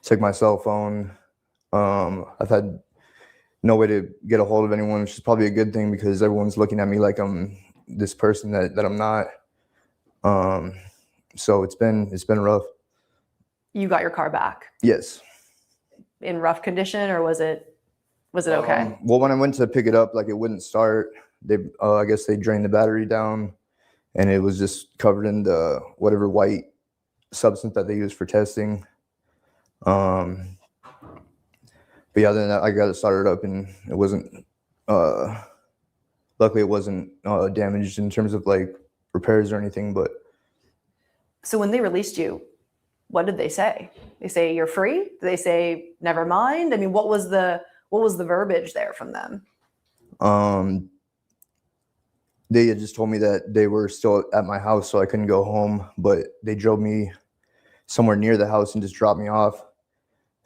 Speaker 13: Took my cell phone. I've had no way to get a hold of anyone, which is probably a good thing because everyone's looking at me like I'm this person that I'm not. So it's been rough.
Speaker 12: You got your car back?
Speaker 13: Yes.
Speaker 12: In rough condition, or was it okay?
Speaker 13: Well, when I went to pick it up, like, it wouldn't start. They I guess they drained the battery down, and it was just covered in the whatever white substance that they use for testing. But yeah, other than that, I got it started up, and it wasn't. Luckily, it wasn't damaged in terms of like repairs or anything. But
Speaker 12: so when they released you, what did they say? They say you're free? Did they say never mind? I mean, what was the verbiage there from them?
Speaker 13: They had just told me that they were still at my house, so I couldn't go home. But they drove me somewhere near the house and just dropped me off.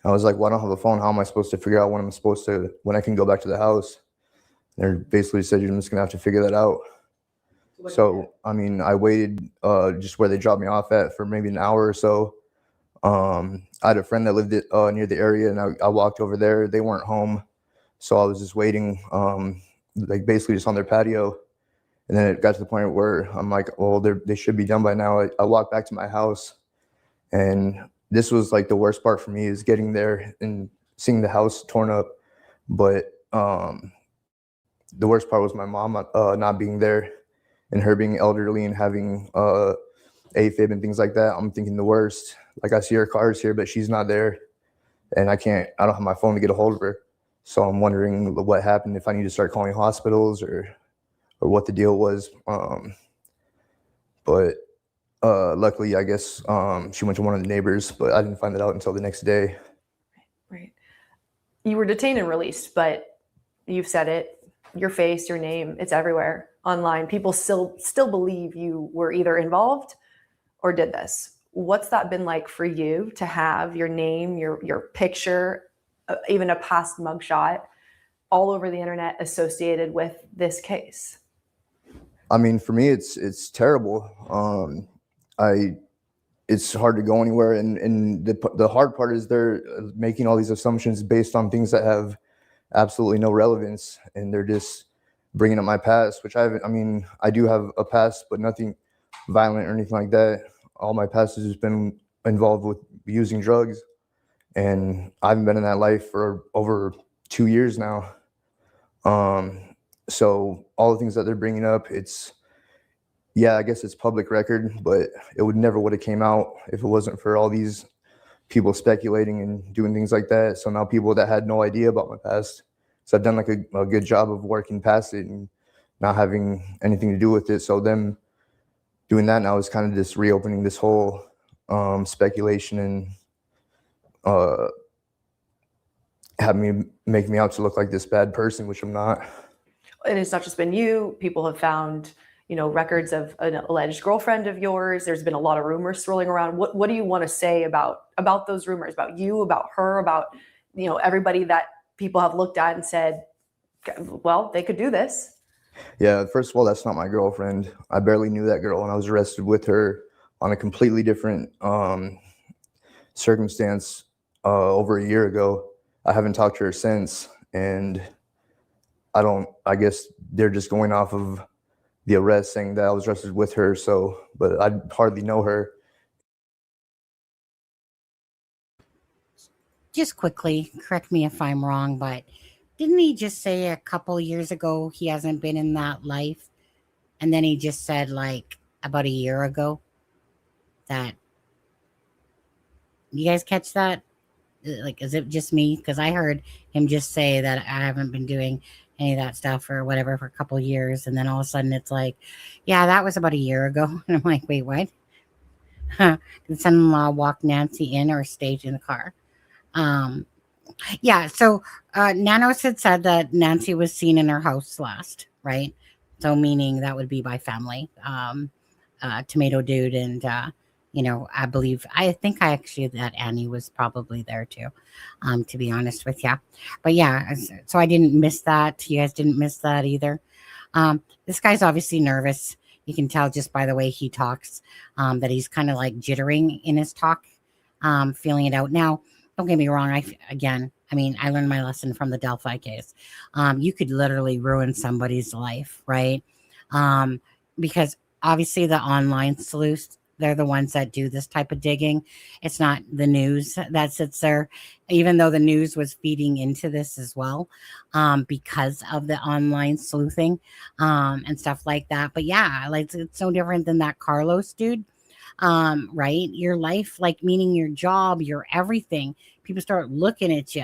Speaker 13: I was like, well, I don't have a phone. How am I supposed to figure out when I can go back to the house? They basically said, you're just going to have to figure that out. So, I mean, I waited just where they dropped me off at for maybe an hour or so. I had a friend that lived near the area, and I walked over there. They weren't home. So I was just waiting, like basically just on their patio. And then it got to the point where I'm like, well, they should be done by now. I walked back to my house, and this was like the worst part for me, is getting there and seeing the house torn up. But the worst part was my mom not being there, and her being elderly and having AFib and things like that. I'm thinking the worst. Like, I see her cars here, but she's not there, and I don't have my phone to get a hold of her. So I'm wondering what happened, if I need to start calling hospitals or what the deal was. But luckily, I guess she went to one of the neighbors, but I didn't find it out until the next day.
Speaker 12: Right. You were detained and released, but you've said it, your face, your name, it's everywhere online. People still believe you were either involved or did this. What's that been like for you to have your name, your picture, even a past mugshot all over the internet associated with this case?
Speaker 13: I mean, for me, it's terrible. It's hard to go anywhere, and the hard part is they're making all these assumptions based on things that have absolutely no relevance, and they're just bringing up my past, which I do have a past, but nothing violent or anything like that. All my past has just been involved with using drugs, and I haven't been in that life for over 2 years now. So all the things that they're bringing up, I guess it's public record, but it would have came out if it wasn't for all these people speculating and doing things like that. So now people that had no idea about my past, so I've done like a good job of working past it and not having anything to do with it. So them doing that now is kind of just reopening this whole speculation and make me out to look like this bad person, which I'm not.
Speaker 12: And it's not just been you. People have found, records of an alleged girlfriend of yours. There's been a lot of rumors swirling around. What do you want to say about those rumors, about you, about her, about, everybody that people have looked at and said, well, they could do this?
Speaker 13: Yeah, first of all, that's not my girlfriend. I barely knew that girl, and I was arrested with her on a completely different circumstance over a year ago. I haven't talked to her since, and I guess they're just going off of the arrest, saying that I was arrested with her. So, but I hardly know her.
Speaker 1: Just quickly, correct me if I'm wrong, but didn't he just say a couple years ago he hasn't been in that life? And then he just said like about a year ago that, you guys catch that? Like, is it just me? Because I heard him just say that I haven't been doing any of that stuff or whatever for a couple of years. And then all of a sudden it's like, yeah, that was about a year ago. And I'm like, wait, what? Did son-in-law walk Nancy in or stayed in the car? Yeah, so Nanos had said that Nancy was seen in her house last, right? So meaning that would be by family. Tomato Dude and I think actually that Annie was probably there too, to be honest with you. But yeah, so I didn't miss that. You guys didn't miss that either. This guy's obviously nervous. You can tell just by the way he talks that he's kind of like jittering in his talk, feeling it out. Now, don't get me wrong. I learned my lesson from the Delphi case. You could literally ruin somebody's life, right? Because obviously the online sleuths, they're the ones that do this type of digging. It's not the news that sits there, even though the news was feeding into this as well, because of the online sleuthing and stuff like that. But yeah, like it's no different than that Carlos dude, right? Your life, like meaning your job, your everything. People start looking at you,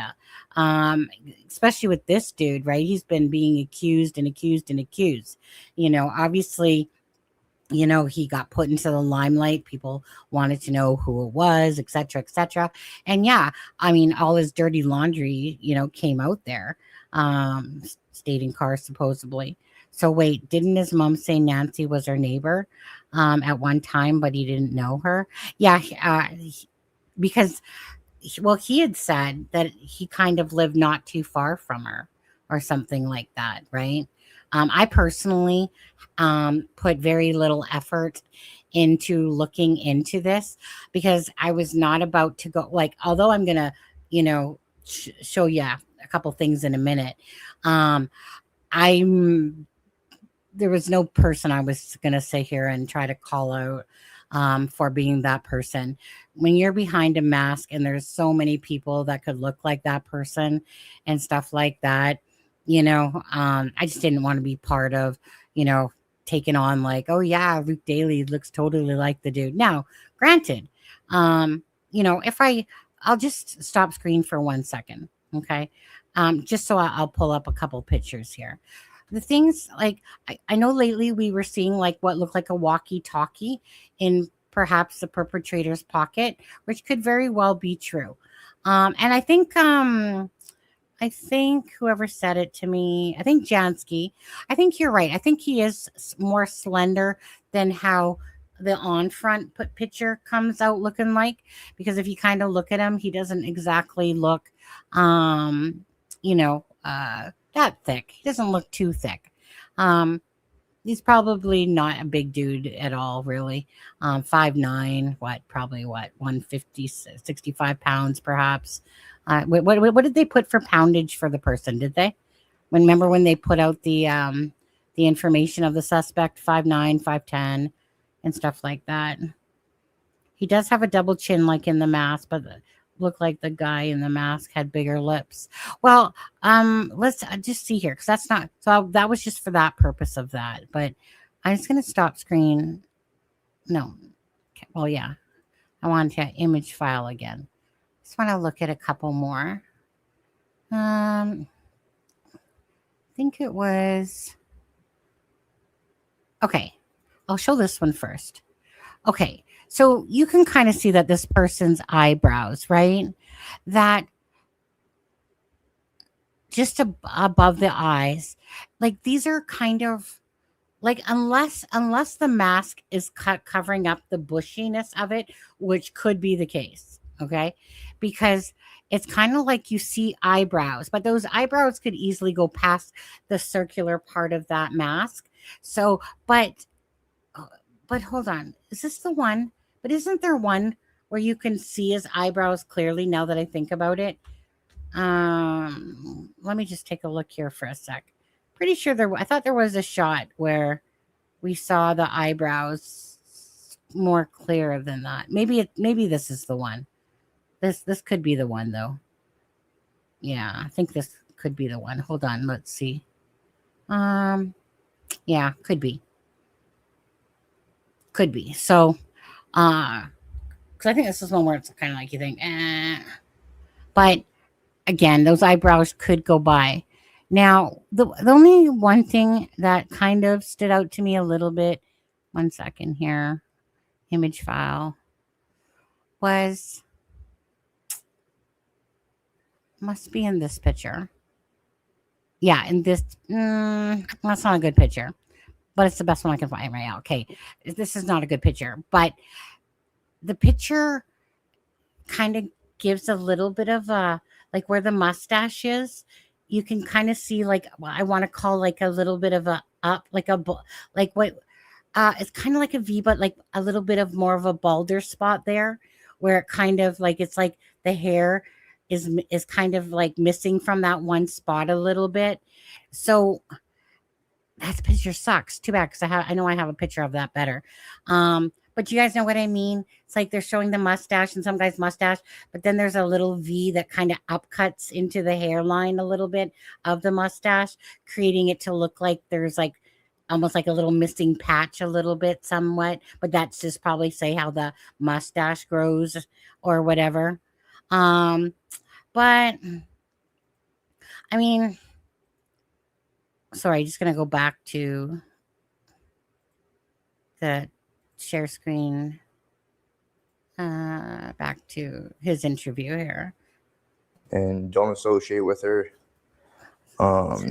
Speaker 1: especially with this dude, right? He's been being accused and accused and accused. Obviously, he got put into the limelight. People wanted to know who it was, et cetera, et cetera. And yeah, all his dirty laundry, came out there, stayed in cars supposedly. So wait, didn't his mom say Nancy was her neighbor at one time, but he didn't know her? Yeah, because, he had said that he kind of lived not too far from her or something like that, right? I personally put very little effort into looking into this because I was not about to go, like, although I'm going to, show you a couple things in a minute. There was no person I was going to sit here and try to call out for being that person. When you're behind a mask and there's so many people that could look like that person and stuff like that, I just didn't want to be part of, taking on like, oh yeah, Luke Daly looks totally like the dude. Now, granted, I'll just stop screen for 1 second. Okay. Just so I'll pull up a couple pictures here. The things like, I know lately we were seeing like what looked like a walkie-talkie in perhaps the perpetrator's pocket, which could very well be true. And I think whoever said it to me, I think Jansky, I think you're right. I think he is more slender than how the on front picture comes out looking like, because if you kind of look at him, he doesn't exactly look, that thick. He doesn't look too thick. He's probably not a big dude at all, really. 5'9", 150, 65 pounds, perhaps. What did they put for poundage for the person? Did they? Remember when they put out the information of the suspect, 5'9", 5'10", and stuff like that. He does have a double chin, like in the mask, but looked like the guy in the mask had bigger lips. Well, let's just see here, because that's not, so that was just for that purpose of that. But I'm just going to stop screen. No. Okay. Well, yeah. I want to image file again. Just want to look at a couple more. I think it was, okay. I'll show this one first. Okay. So you can kind of see that this person's eyebrows, right? That just above the eyes, like these are kind of like, unless the mask is covering up the bushiness of it, which could be the case. Okay. Because it's kind of like you see eyebrows, but those eyebrows could easily go past the circular part of that mask. So, but hold on. Is this the one? But isn't there one where you can see his eyebrows clearly now that I think about it? Let me just take a look here for a sec. Pretty sure I thought there was a shot where we saw the eyebrows more clear than that. Maybe this is the one. This could be the one though. Yeah, I think this could be the one. Hold on, let's see. Yeah, could be. Could be. So, because I think this is one where it's kind of like you think, but again, those eyebrows could go by. Now, the only one thing that kind of stood out to me a little bit, 1 second here, image file, was must be in this picture. Yeah, in this, that's not a good picture, but it's the best one I can find right now. Okay, this is not a good picture, but the picture kind of gives a little bit of a, like where the mustache is, you can kind of see like, I want to call like a little bit of a up, like what, it's kind of like a V, but like a little bit of more of a balder spot there where it kind of like, it's like the hair is kind of like missing from that one spot a little bit. So that picture sucks. Too bad, because I know I have a picture of that better. But you guys know what I mean? It's like they're showing the mustache and some guy's mustache, but then there's a little V that kind of upcuts into the hairline a little bit of the mustache, creating it to look like there's like almost like a little missing patch a little bit somewhat, but that's just probably say how the mustache grows or whatever. But I mean, sorry, just going to go back to the share screen, back to his interview here.
Speaker 13: And don't associate with her. But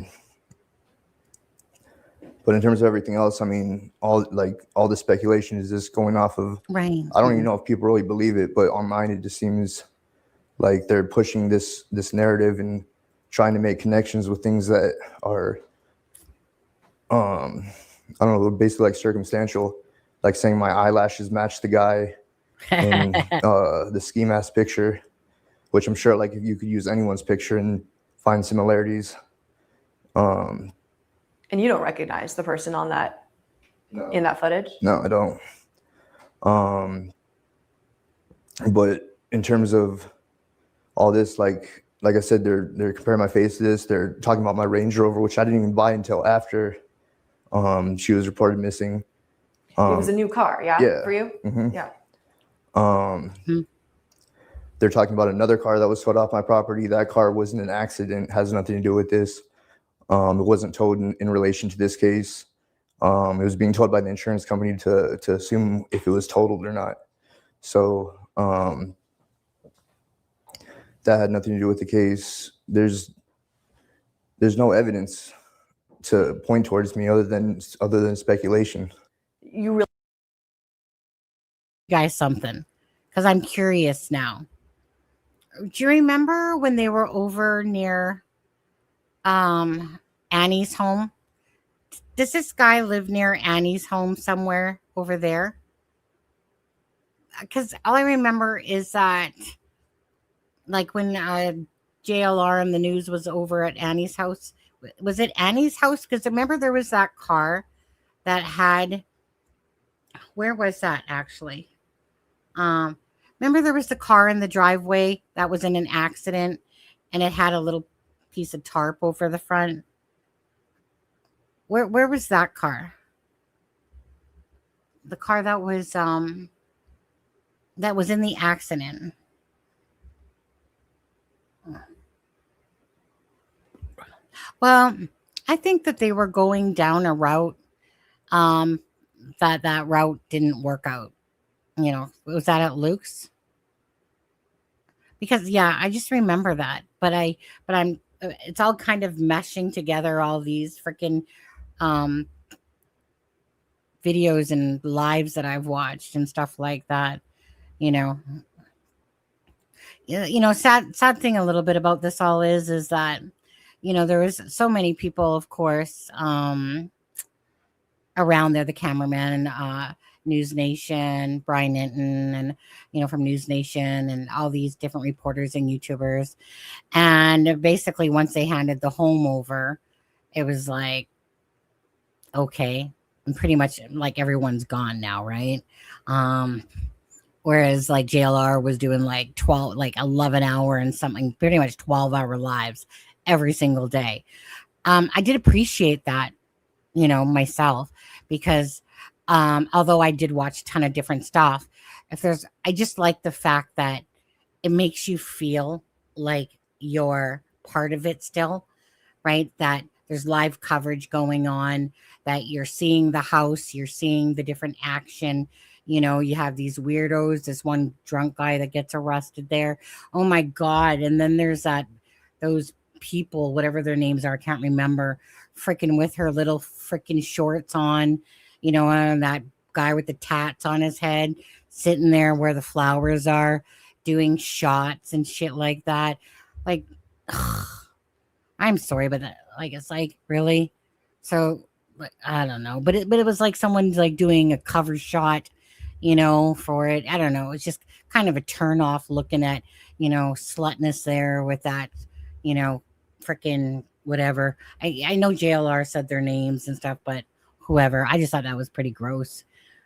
Speaker 13: in terms of everything else, I mean, all the speculation is just going off of,
Speaker 1: right.
Speaker 13: I don't even know if people really believe it, but on mine, it just seems like they're pushing this narrative and trying to make connections with things that are, I don't know, basically like circumstantial, like saying my eyelashes match the guy in the ski mask picture, which I'm sure like you could use anyone's picture and find similarities.
Speaker 12: And you don't recognize the person on that in that footage?
Speaker 13: No, I don't. But in terms of all this, like I said, they're comparing my face to this. They're talking about my Range Rover, which I didn't even buy until after she was reported missing.
Speaker 12: It was a new car, yeah, for you?
Speaker 13: Mm-hmm.
Speaker 12: Yeah.
Speaker 13: They're talking about another car that was towed off my property. That car wasn't an accident, has nothing to do with this. It wasn't towed in relation to this case. It was being towed by the insurance company to assume if it was totaled or not. So that had nothing to do with the case. There's no evidence to point towards me other than speculation.
Speaker 12: You really
Speaker 1: guys something, because I'm curious now. Do you remember when they were over near Annie's home? Does this guy live near Annie's home somewhere over there? Because all I remember is that, like when JLR and the news was over at Annie's house. Was it Annie's house? Because remember there was that car that had, where was that actually? Remember there was the car in the driveway that was in an accident and it had a little piece of tarp over the front. Where was that car? The car that was in the accident. Well, I think that they were going down a route that route didn't work out. You know, was that at Luke's? Because yeah, I just remember that. But I'm it's all kind of meshing together, all these freaking videos and lives that I've watched and stuff like that. You know, sad thing a little bit about this all is that, you know, there was so many people, of course, around there, the cameraman, News Nation, Brian Hinton, and, you know, from News Nation, and all these different reporters and YouTubers. And basically once they handed the home over, it was like, okay, pretty much like everyone's gone now, right? Whereas like JLR was doing like 12, like 11-hour and something, pretty much 12-hour lives every single day. I did appreciate that, myself, because although I did watch a ton of different stuff, I just like the fact that it makes you feel like you're part of it still, right? That there's live coverage going on, that you're seeing the house, you're seeing the different action. You have these weirdos, this one drunk guy that gets arrested there. Oh my God. And then there's those people, whatever their names are, I can't remember, freaking with her little freaking shorts on, and that guy with the tats on his head sitting there where the flowers are, doing shots and shit like that. Like, ugh, I'm sorry, but like, it's like, really? So I don't know, but it was like someone's like doing a cover shot, for it. I don't know. It's just kind of a turn off looking at, slutness there with that, freaking whatever. I know JLR said their names and stuff, but whoever, I just thought that was pretty gross.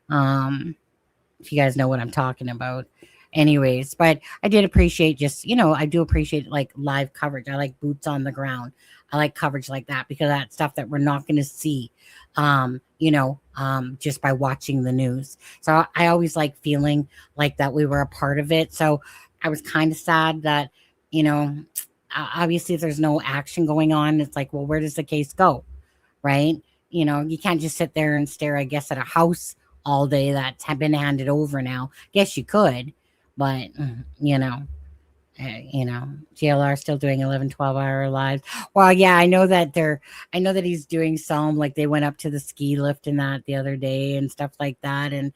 Speaker 1: If you guys know what I'm talking about. Anyways, but I did appreciate I do appreciate like live coverage. I like boots on the ground. I like coverage like that because that's stuff that we're not going to see, just by watching the news. So I always like feeling like that we were a part of it. So I was kind of sad that, obviously if there's no action going on, it's like, well, where does the case go? Right. You can't just sit there and stare, I guess, at a house all day that's been handed over now. Guess you could, but JLR still doing 11, 12-hour lives. Well, yeah, I know that he's doing some, like they went up to the ski lift and that the other day and stuff like that. And,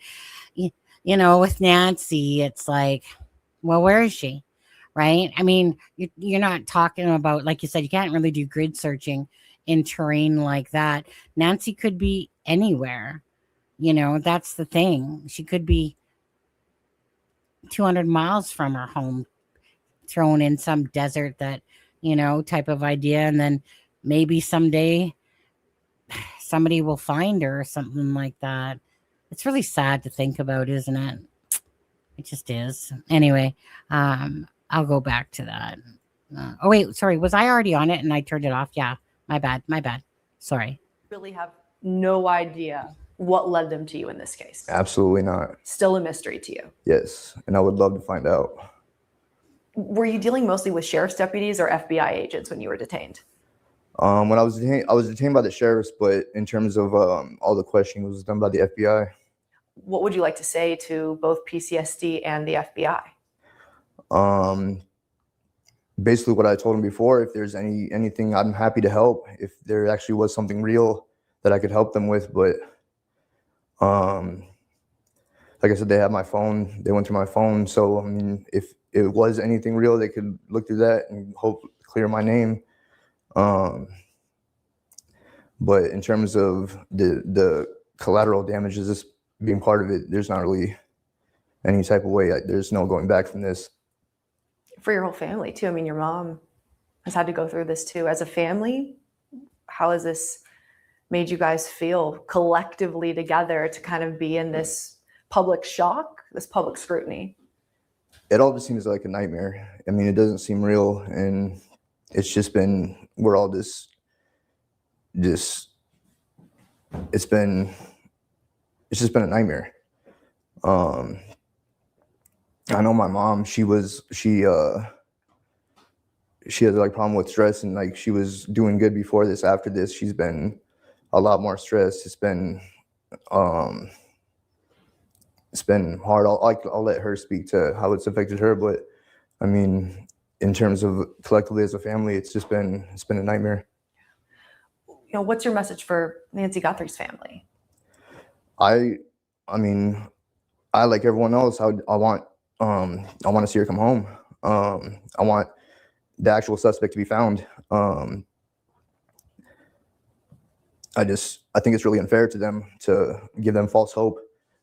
Speaker 1: with Nancy, it's like, well, where is she? Right. I mean, you're not talking about, like you said, you can't really do grid searching in terrain like that. Nancy could be anywhere. That's the thing. She could be 200 miles from her home, thrown in some desert that, type of idea. And then maybe someday somebody will find her or something like that. It's really sad to think about, isn't it? It just is. Anyway, I'll go back to that. Oh, wait, sorry. Was I already on it and I turned it off? Yeah, my bad. Sorry.
Speaker 12: Really have no idea what led them to you in this case.
Speaker 13: Absolutely not.
Speaker 12: Still a mystery to you.
Speaker 13: Yes, and I would love to find out.
Speaker 12: Were you dealing mostly with sheriff's deputies or FBI agents when you were detained?
Speaker 13: When I was detained by the sheriffs, but in terms of all the questioning was done by the FBI.
Speaker 12: What would you like to say to both PCSD and the FBI?
Speaker 13: Basically what I told them before, if there's anything, I'm happy to help. If there actually was something real that I could help them with, but like I said, they have my phone. They went through my phone. So, I mean, if it was anything real, they could look through that and hope clear my name. But in terms of the collateral damages, this being part of it, there's not really any type of way. There's no going back from this.
Speaker 12: For your whole family too. I mean, your mom has had to go through this too. As a family, how has this made you guys feel collectively together to kind of be in this public shock, this public scrutiny?
Speaker 13: It all just seems like a nightmare. I mean, it doesn't seem real, and it's just been, we're all it's just been a nightmare. I know my mom, she has like problem with stress, and like she was doing good before this. After this, she's been a lot more stressed. It's been hard. I'll let her speak to how it's affected her, but I mean, in terms of collectively as a family, it's been a nightmare.
Speaker 12: What's your message for Nancy Guthrie's family?
Speaker 13: I mean, I like everyone else. I want to see her come home. I want the actual suspect to be found. I think it's really unfair to them to give them false hope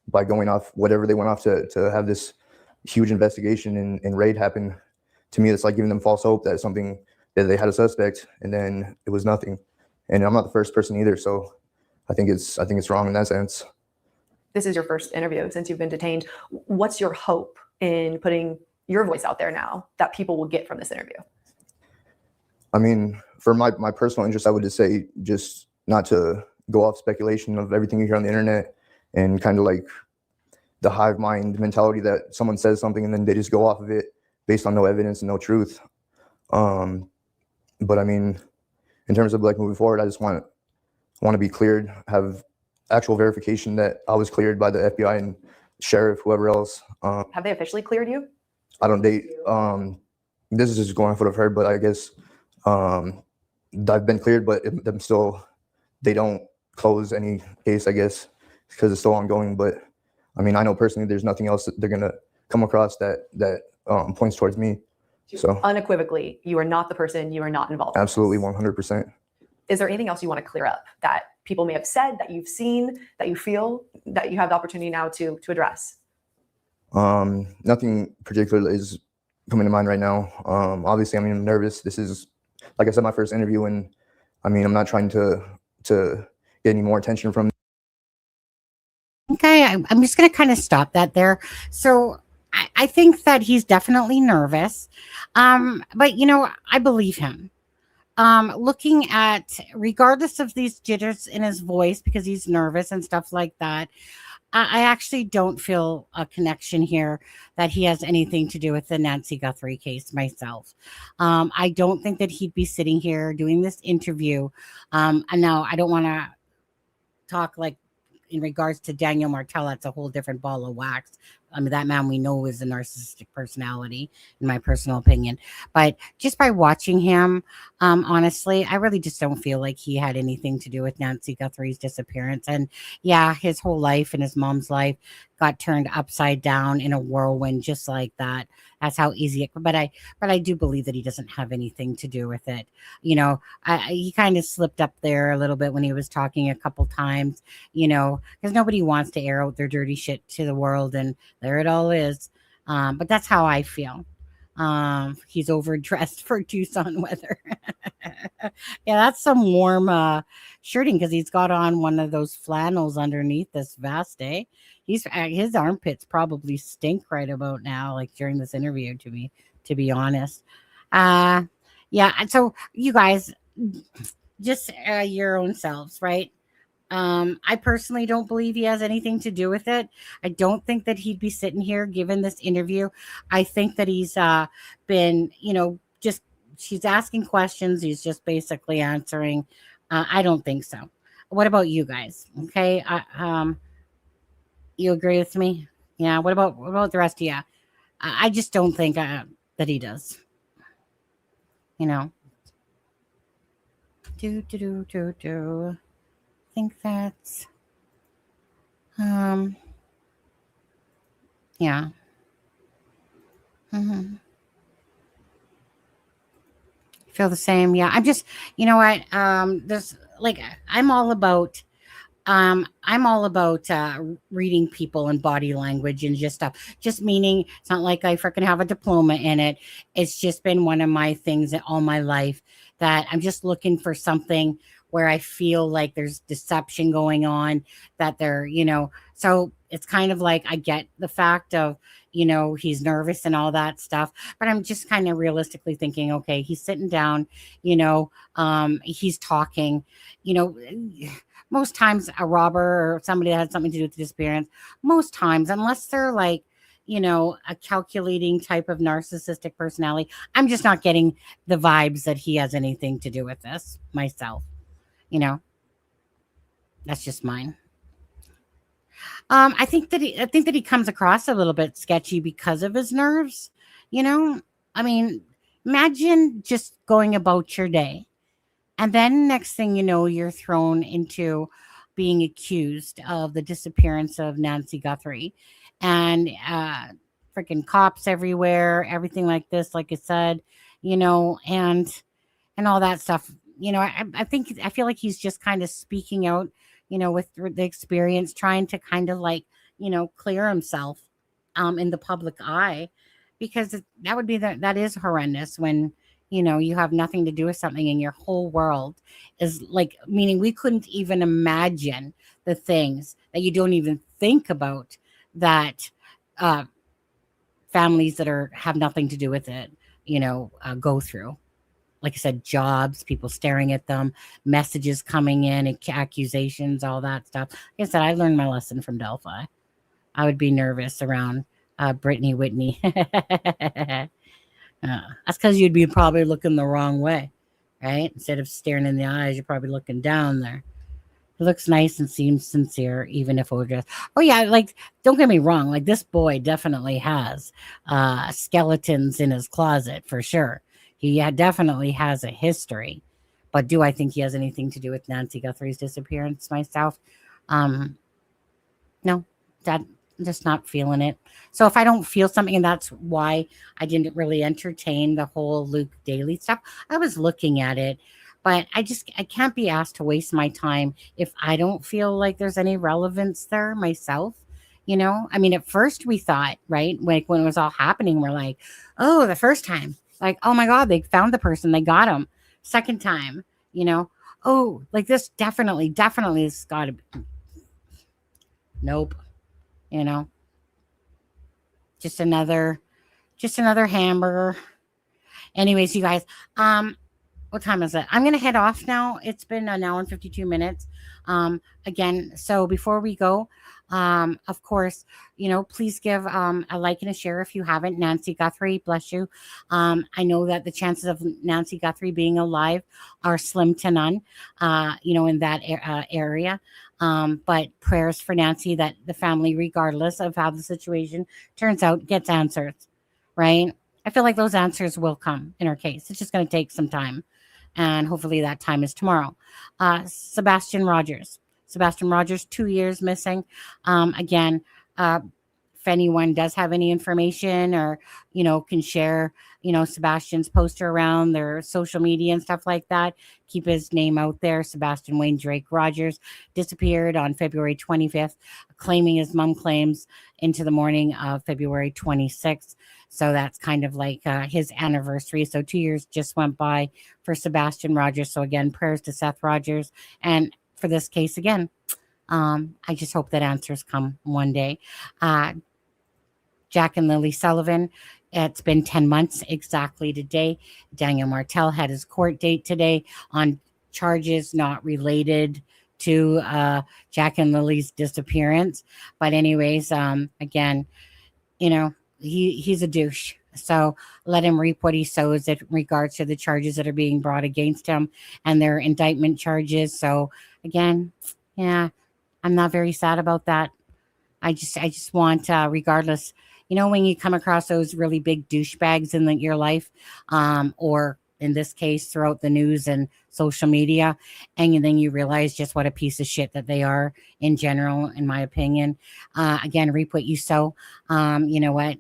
Speaker 13: by going off whatever they went off to have this huge investigation and raid happen. To me, it's like giving them false hope that something, that they had a suspect and then it was nothing. And I'm not the first person either. So I think it's wrong in that sense.
Speaker 12: This is your first interview since you've been detained. What's your hope in putting your voice out there now that people will get from this interview?
Speaker 13: I mean, for my personal interest, I would just say just not to go off speculation of everything you hear on the internet and kind of like the hive mind mentality that someone says something and then they just go off of it based on no evidence and no truth. But I mean, in terms of like moving forward, I just want to be cleared, have actual verification that I was cleared by the FBI and sheriff, whoever else.
Speaker 12: Have they officially cleared you?
Speaker 13: I don't date. This is just going off what I've heard, but I guess I've been cleared, but them still, they don't close any case, I guess, because it's still ongoing. But I mean, I know personally there's nothing else that they're gonna come across that points towards me. So
Speaker 12: Unequivocally, you are not the person, you are not involved.
Speaker 13: Absolutely, 100%.
Speaker 12: Is there anything else you want to clear up that people may have said, that you've seen, that you feel that you have the opportunity now to address?
Speaker 13: Nothing particular is coming to mind right now. Obviously, I mean, I'm nervous. This is, like I said, my first interview, and I mean, I'm not trying to get any more attention from.
Speaker 1: Okay, I'm just going to kind of stop that there. So I think that he's definitely nervous, but you know, I believe him. Looking at, regardless of these jitters in his voice because he's nervous and stuff like that, I actually don't feel a connection here that he has anything to do with the Nancy Guthrie case myself. I don't think that he'd be sitting here doing this interview. And now I don't want to talk like in regards to Daniel Martell, that's a whole different ball of wax. I mean, that man we know is a narcissistic personality, in my personal opinion. But just by watching him, honestly, I really just don't feel like he had anything to do with Nancy Guthrie's disappearance. And yeah, his whole life and his mom's life got turned upside down in a whirlwind, just like that. That's how easy it. But I do believe that he doesn't have anything to do with it. You know, he kind of slipped up there a little bit when he was talking a couple times. You know, because nobody wants to air out their dirty shit to the world, and there it all is. But that's how I feel. He's overdressed for Tucson weather. Yeah, that's some warm shirting because he's got on one of those flannels underneath this vest, eh? His armpits probably stink right about now, like during this interview, to be honest. Yeah, and so you guys, just your own selves, right? I personally don't believe he has anything to do with it. I don't think that he'd be sitting here giving this interview. I think that he's been, you know, just she's asking questions. He's just basically answering. I don't think so. What about you guys? Okay. You agree with me? Yeah. What about the rest of you? I just don't think that he does. You know. I think that's yeah. Feel the same. Yeah. I'm just, you know what? There's like I'm all about reading people and body language and just stuff. Just meaning it's not like I freaking have a diploma in it. It's just been one of my things all my life that I'm just looking for something where I feel like there's deception going on, that they're, you know, so it's kind of like I get the fact of, you know, he's nervous and all that stuff, but I'm just kind of realistically thinking, okay, he's sitting down, you know, he's talking, you know, most times a robber or somebody that had something to do with the disappearance, most times, unless they're like, you know, a calculating type of narcissistic personality, I'm just not getting the vibes that he has anything to do with this myself. You know, that's just mine. I think that he comes across a little bit sketchy because of his nerves. You know, I mean, imagine just going about your day, and then next thing you know, you're thrown into being accused of the disappearance of Nancy Guthrie, and freaking cops everywhere, everything like this, like I said, you know, and all that stuff. You know, I feel like he's just kind of speaking out, you know, with the experience, trying to kind of like, you know, clear himself in the public eye, because that would be that is horrendous when, you have nothing to do with something and your whole world is like, meaning we couldn't even imagine the things that you don't even think about that families that have nothing to do with it, go through. Like I said, jobs, people staring at them, messages coming in, accusations, all that stuff. Like I said, I learned my lesson from Delphi. I would be nervous around Brittany Whitney. That's because you'd be probably looking the wrong way, right? Instead of staring in the eyes, you're probably looking down there. It looks nice and seems sincere, even if it were just, oh yeah, like, don't get me wrong, like this boy definitely has skeletons in his closet for sure. He definitely has a history, but do I think he has anything to do with Nancy Guthrie's disappearance myself? No, that I'm just not feeling it. So if I don't feel something, and that's why I didn't really entertain the whole Luke Daly stuff. I was looking at it, but I can't be asked to waste my time if I don't feel like there's any relevance there myself. I mean, at first we thought, right, like when it was all happening, we're like, oh, the first time, like, oh my God, they found the person, they got him. Second time, oh, like this definitely has got to be. Nope. Just another hamburger. Anyways, you guys, what time is it? I'm going to head off now. It's been an hour and 52 minutes. Again, so before we go, of course, please give a like and a share if you haven't. Nancy Guthrie, bless you. I know that the chances of Nancy Guthrie being alive are slim to none, in that area. But prayers for Nancy that the family, regardless of how the situation turns out, gets answers, right? I feel like those answers will come in her case. It's just going to take some time. And hopefully that time is tomorrow. Sebastian Rogers, 2 years missing. Again, if anyone does have any information or, can share, Sebastian's poster around their social media and stuff like that, keep his name out there. Sebastian Wayne Drake Rogers disappeared on February 25th, claiming his mom claims into the morning of February 26th. So that's kind of like his anniversary. So 2 years just went by for Sebastian Rogers. So again, prayers to Seth Rogers. And for this case again, I just hope that answers come one day. Jack and Lily Sullivan, it's been 10 months exactly today. Daniel Martell had his court date today on charges not related to Jack and Lily's disappearance. But anyways, again, he's a douche. So let him reap what he sows in regards to the charges that are being brought against him and their indictment charges. So again, yeah, I'm not very sad about that. I just want, regardless, when you come across those really big douchebags in your life, or in this case, throughout the news and social media, and then you realize just what a piece of shit that they are in general, in my opinion. Again, reap what you sow. You know what?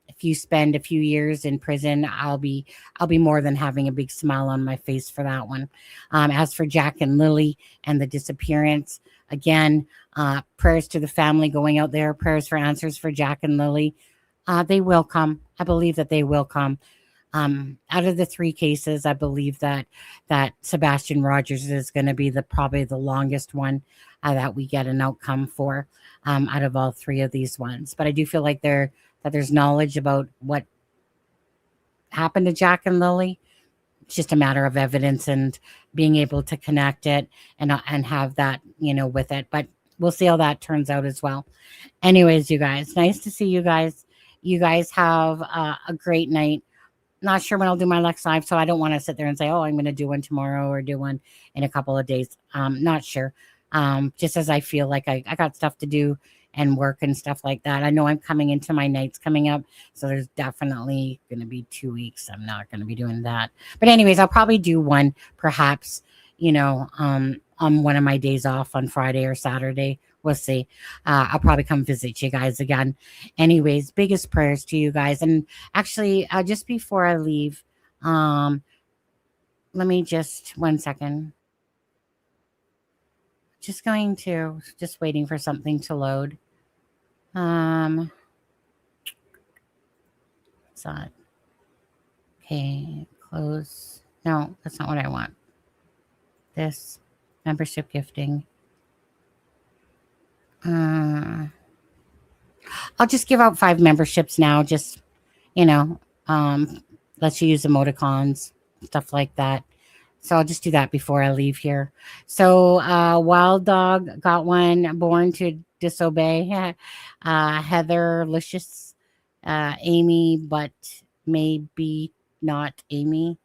Speaker 1: If you spend a few years in prison, I'll be more than having a big smile on my face for that one. As for Jack and Lily and the disappearance, again, prayers to the family going out there, prayers for answers for Jack and Lily. They will come. I believe that they will come. Out of the 3 cases, I believe that Sebastian Rogers is going to be probably the longest one that we get an outcome for out of all 3 of these ones. But I do feel like there's knowledge about what happened to Jack and Lily. It's just a matter of evidence and being able to connect it and have that, with it. But we'll see how that turns out as well. Anyways, you guys, nice to see you guys. You guys have a great night. Not sure when I'll do my next live, so I don't want to sit there and say, oh, I'm going to do one tomorrow or do one in a couple of days. Not sure. Just as I feel like I got stuff to do and work and stuff like that. I know I'm coming into my nights coming up, so there's definitely going to be 2 weeks. I'm not going to be doing that. But anyways, I'll probably do one perhaps, on one of my days off on Friday or Saturday. We'll see. I'll probably come visit you guys again. Anyways, biggest prayers to you guys. And actually, just before I leave, let me just 1 second. Just waiting for something to load. What's that? Okay, close. close. No, that's not what I want. This membership gifting. I'll just give out 5 memberships now. Just, let you use emoticons, stuff like that. So I'll just do that before I leave here. So Wild Dog got one. Born to Disobey. Heather Licious. Amy, but maybe not Amy.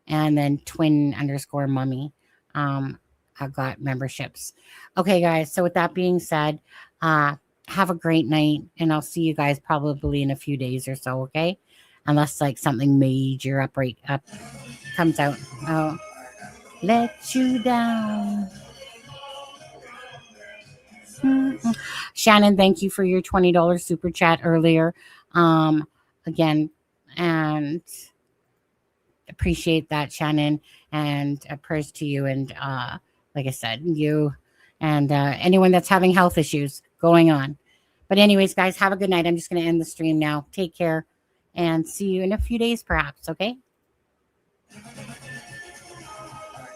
Speaker 1: And then twin_mummy. I've got memberships. Okay, guys. So with that being said, have a great night. And I'll see you guys probably in a few days or so, okay? Unless like something major up comes out. Oh, let you down. Shannon, thank you for your $20 super chat earlier. Again, and appreciate that, Shannon, and prayers to you. And like I said, you and anyone that's having health issues going on. But anyways, guys, have a good night. I'm just going to end the stream now. Take care and see you in a few days, perhaps. Okay.